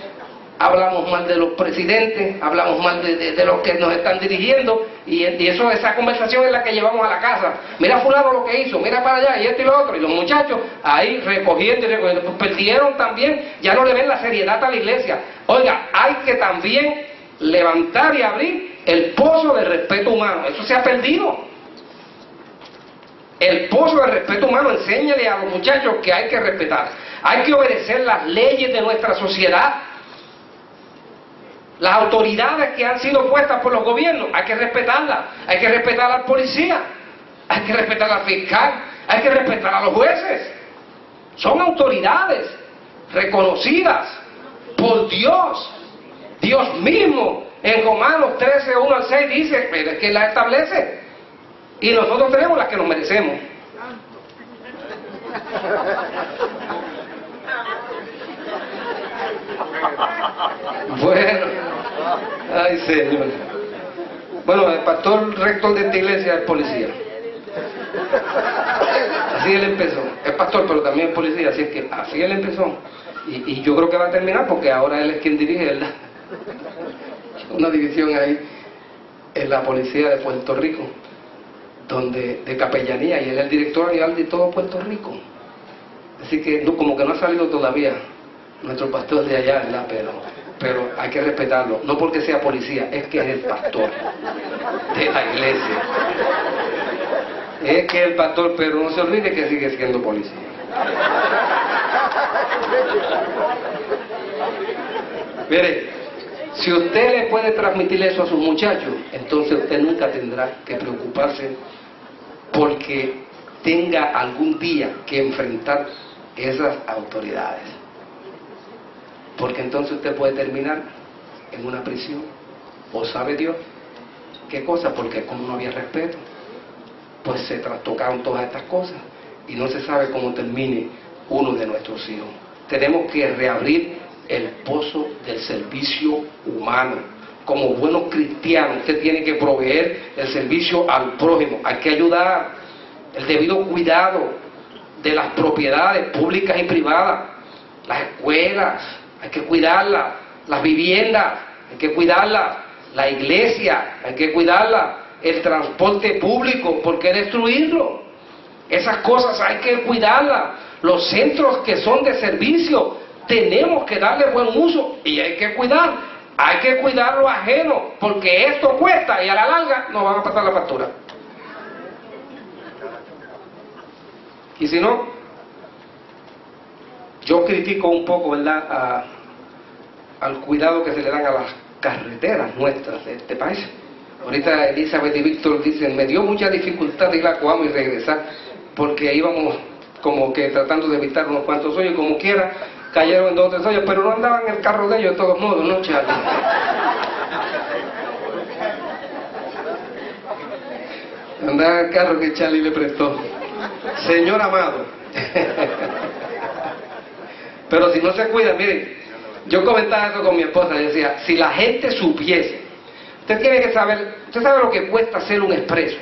hablamos mal de los presidentes, hablamos mal de los que nos están dirigiendo, y esa conversación es la que llevamos a la casa. Mira fulano lo que hizo, mira para allá, y esto y lo otro, y los muchachos ahí recogiendo, pues perdieron también, ya no le ven la seriedad a la iglesia. Oiga, hay que también levantar y abrir el pozo del respeto humano. Eso se ha perdido. El pozo del respeto humano. Enséñale a los muchachos que hay que respetar, hay que obedecer las leyes de nuestra sociedad. Las autoridades que han sido puestas por los gobiernos, hay que respetarlas. Hay que respetar al policía, hay que respetar al fiscal, hay que respetar a los jueces. Son autoridades reconocidas por Dios. Dios mismo en Romanos 13, 1 al 6 dice, pero es que las establece, y nosotros tenemos las que nos merecemos. Bueno, ay Señor. Bueno, el pastor rector de esta iglesia es policía. Así él empezó. Es pastor, pero también es policía, así es que así él empezó. Y yo creo que va a terminar, porque ahora él es quien dirige, ¿verdad? Una división ahí en la policía de Puerto Rico, de capellanía, y él es el director general de todo Puerto Rico. Así que como que no ha salido todavía nuestro pastor de allá, ¿verdad? Pero hay que respetarlo, no porque sea policía, es que es el pastor de la iglesia. Es que es el pastor, pero no se olvide que sigue siendo policía. Mire, si usted le puede transmitir eso a sus muchachos, entonces usted nunca tendrá que preocuparse porque tenga algún día que enfrentar esas autoridades. Porque entonces usted puede terminar en una prisión, o sabe Dios qué cosa, porque como no había respeto, pues se trastocaron todas estas cosas y no se sabe cómo termine uno de nuestros hijos. Tenemos que reabrir el pozo del servicio humano. Como buenos cristianos, usted tiene que proveer el servicio al prójimo, hay que ayudar, el debido cuidado de las propiedades públicas y privadas, las escuelas, hay que cuidarlas, las viviendas, hay que cuidarlas, la iglesia, hay que cuidarla, el transporte público, ¿por qué destruirlo? Esas cosas hay que cuidarlas, los centros que son de servicio, tenemos que darle buen uso y hay que cuidar lo ajeno, porque esto cuesta y a la larga nos van a pasar la factura. Y si no, yo critico un poco, ¿verdad?, al cuidado que se le dan a las carreteras nuestras de este país. Ahorita Elizabeth y Víctor dicen, me dio mucha dificultad ir a Coamo y regresar, porque íbamos como que tratando de evitar unos cuantos hoyos, como quiera, cayeron en 2 o 3 hoyos, pero no andaban en el carro de ellos de todos modos, ¿no, Charlie? Andaba en el carro que Charlie le prestó. Señor amado. Pero si no se cuida, miren, yo comentaba eso con mi esposa, y decía, si la gente supiese, usted tiene que saber, usted sabe lo que cuesta hacer un expreso,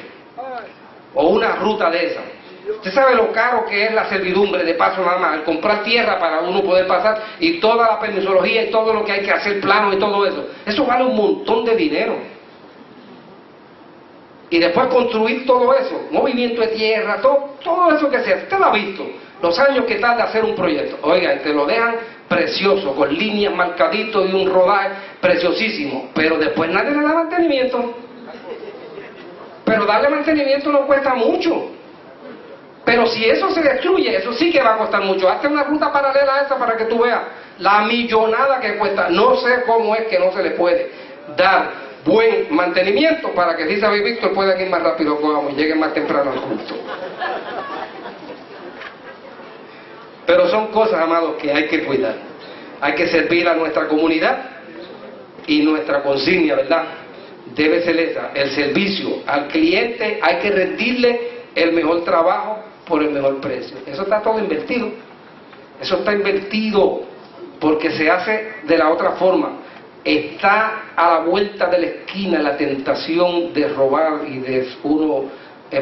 o una ruta de esa. Usted sabe lo caro que es la servidumbre de paso nada más, el comprar tierra para uno poder pasar, y toda la permisología y todo lo que hay que hacer, plano y todo eso. Eso vale un montón de dinero. Y después construir todo eso, movimiento de tierra, todo eso que sea. Usted lo ha visto, los años que tarda hacer un proyecto. Oiga, y te lo dejan precioso, con líneas marcaditos y un rodaje preciosísimo, pero después nadie le da mantenimiento. Pero darle mantenimiento no cuesta mucho. Pero si eso se destruye, eso sí que va a costar mucho. Hazte una ruta paralela a esa para que tú veas la millonada que cuesta. No sé cómo es que no se le puede dar buen mantenimiento para que Elizabeth y Víctor puedan ir más rápido y lleguen más temprano al culto. Pero son cosas, amados, que hay que cuidar. Hay que servir a nuestra comunidad y nuestra consigna, ¿verdad?, debe ser esa, el servicio al cliente. Hay que rendirle el mejor trabajo por el mejor precio. Eso está todo invertido. Eso está invertido porque se hace de la otra forma. Está a la vuelta de la esquina la tentación de robar y de uno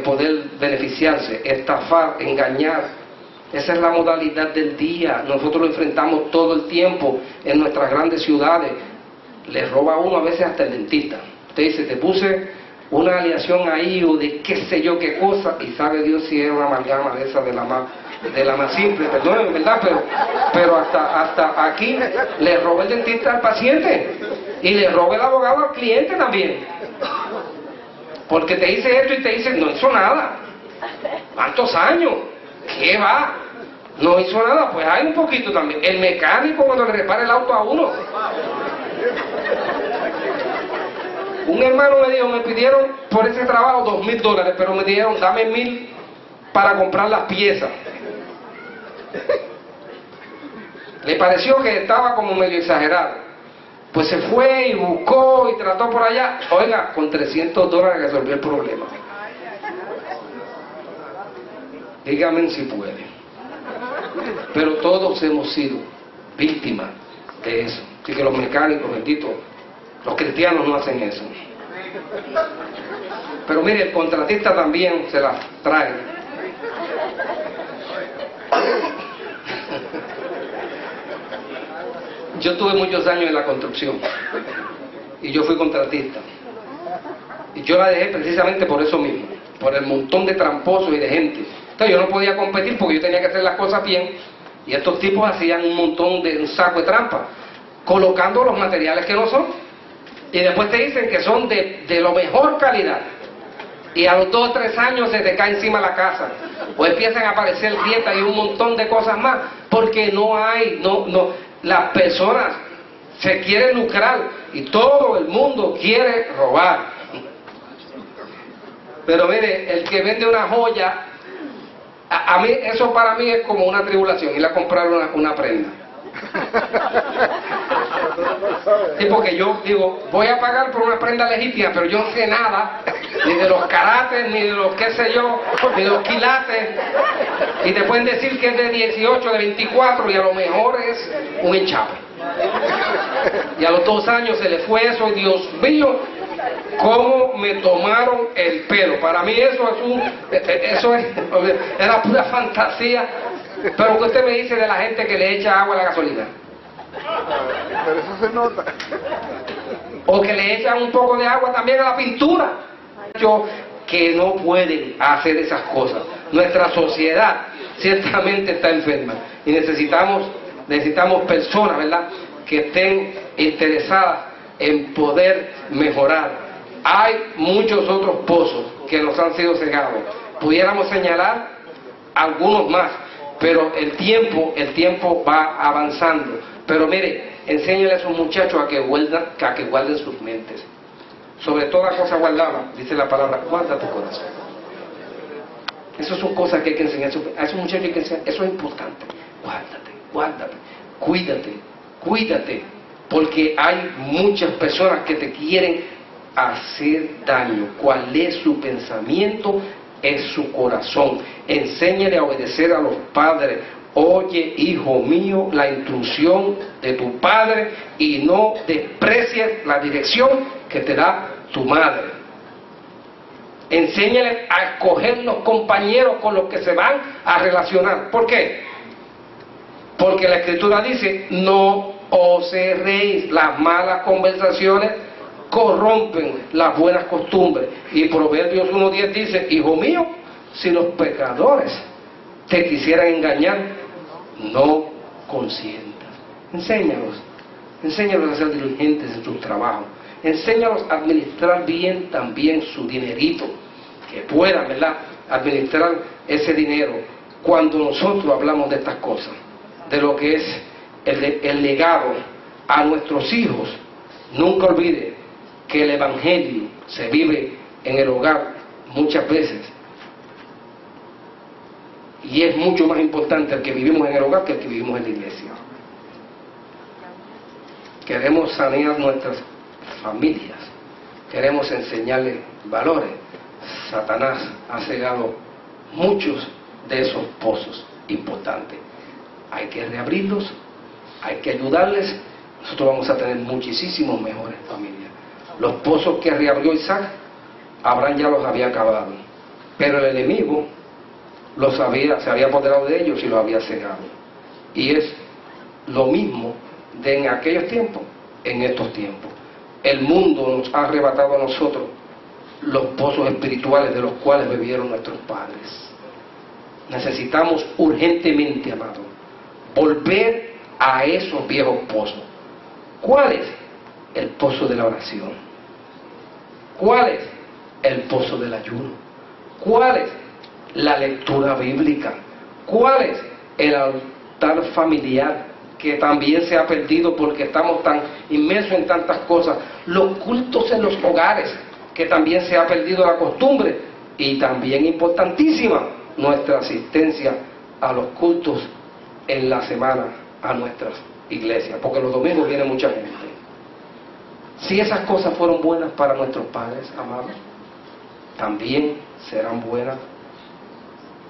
poder beneficiarse, estafar, engañar. Esa es la modalidad del día. Nosotros lo enfrentamos todo el tiempo en nuestras grandes ciudades. Le roba a uno a veces hasta el dentista. Usted dice, te puse una aleación ahí o de qué sé yo qué cosa, y sabe Dios si era una amalgama de esa de la más simple, perdónenme, ¿verdad? Pero hasta aquí le roba el dentista al paciente y le roba el abogado al cliente también. Porque te dice esto y te dice, no hizo nada. ¿Cuántos años? ¿Qué va? No hizo nada, pues hay un poquito también. El mecánico cuando le repara el auto a uno. Un hermano me dijo, me pidieron por ese trabajo $2,000, pero me dijeron, dame 1,000 para comprar las piezas. Le pareció que estaba como medio exagerado. Pues se fue y buscó y trató por allá. Oiga, con $300 resolvió el problema. Dígame si puede. Pero todos hemos sido víctimas de eso. Así que los mecánicos, benditos, los cristianos no hacen eso. Pero mire, el contratista también se las trae. Yo tuve muchos años en la construcción y yo fui contratista. Y yo la dejé precisamente por eso mismo, por el montón de tramposos y de gente. Entonces yo no podía competir porque yo tenía que hacer las cosas bien, y estos tipos hacían un saco de trampa, colocando los materiales que no son. Y después te dicen que son de la mejor calidad. Y a los 2 o 3 años se te cae encima la casa. O empiezan a aparecer grietas y un montón de cosas más. Porque las personas se quieren lucrar y todo el mundo quiere robar. Pero mire, el que vende una joya, a mí, eso para mí es como una tribulación, ir a comprar una prenda. Sí, porque yo digo, voy a pagar por una prenda legítima, pero yo no sé nada, ni de los carates, ni de los qué sé yo, ni de los quilates, y te pueden decir que es de 18, de 24, y a lo mejor es un enchape. Y a los 2 años se le fue eso, y Dios mío, cómo me tomaron el pelo. Para mí eso era pura fantasía. Pero ¿qué usted me dice de la gente que le echa agua a la gasolina? Pero eso se nota. O que le echan un poco de agua también a la pintura. Que no pueden hacer esas cosas. Nuestra sociedad ciertamente está enferma y necesitamos personas, ¿verdad?, que estén interesadas en poder mejorar. Hay muchos otros pozos que nos han sido cegados. Pudiéramos señalar algunos más, pero el tiempo va avanzando. Pero mire, enséñale a esos muchachos a que guarden sus mentes. Sobre toda cosa guardada, dice la palabra, guarda tu corazón. Esas son cosas que hay que enseñar a esos muchachos, hay que enseñar. Eso es importante. Guárdate, cuídate, porque hay muchas personas que te quieren hacer daño. ¿Cuál es su pensamiento? Es su corazón. Enséñale a obedecer a los padres. Oye, hijo mío, la instrucción de tu padre y no desprecies la dirección que te da tu madre. Enséñale a escoger los compañeros con los que se van a relacionar. ¿Por qué? Porque la Escritura dice, no os erréis. Las malas conversaciones corrompen las buenas costumbres. Y Proverbios 1:10 dice, hijo mío, si los pecadores te quisieran engañar, no consientas. Enséñalos a ser diligentes en sus trabajos. Enséñalos a administrar bien también su dinerito, que puedan, ¿verdad?, administrar ese dinero. Cuando nosotros hablamos de estas cosas, de lo que es el legado a nuestros hijos, nunca olvide que el Evangelio se vive en el hogar muchas veces, y es mucho más importante el que vivimos en el hogar que el que vivimos en la iglesia. Queremos sanear nuestras familias, queremos enseñarles valores. Satanás ha cegado muchos de esos pozos importantes. Hay que reabrirlos, hay que ayudarles. Nosotros vamos a tener muchísimos mejores familias. Los pozos que reabrió Isaac, Abraham ya los había acabado, pero el enemigo se había apoderado de ellos y los había cegado. Y es lo mismo de en aquellos tiempos, en estos tiempos. El mundo nos ha arrebatado a nosotros los pozos espirituales de los cuales bebieron nuestros padres. Necesitamos urgentemente, amados, volver a esos viejos pozos. ¿Cuál es? El pozo de la oración. ¿Cuál es? El pozo del ayuno. ¿Cuál es? La lectura bíblica. ¿Cuál es? El altar familiar, que también se ha perdido porque estamos tan inmersos en tantas cosas. Los cultos en los hogares, que también se ha perdido la costumbre. Y también importantísima, nuestra asistencia a los cultos en la semana a nuestras iglesias, porque los domingos viene mucha gente. Si esas cosas fueron buenas para nuestros padres, amados, también serán buenas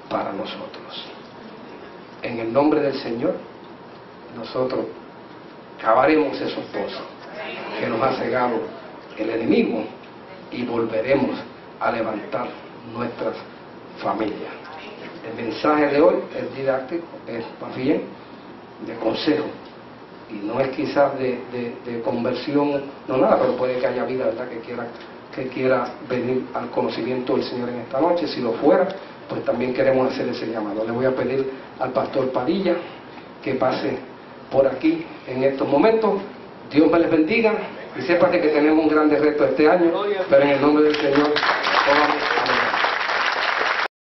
para nosotros. En el nombre del Señor, nosotros cavaremos esos pozos que nos ha cegado el enemigo y volveremos a levantar nuestras familias. El mensaje de hoy es didáctico, es más bien de consejo, y no es quizás de conversión, no nada, pero puede que haya vida, ¿verdad?, que quiera venir al conocimiento del Señor en esta noche. Si lo fuera, pues también queremos hacer ese llamado. Le voy a pedir al pastor Padilla que pase por aquí en estos momentos. Dios me les bendiga y sepan que tenemos un grande reto este año, pero en el nombre del Señor,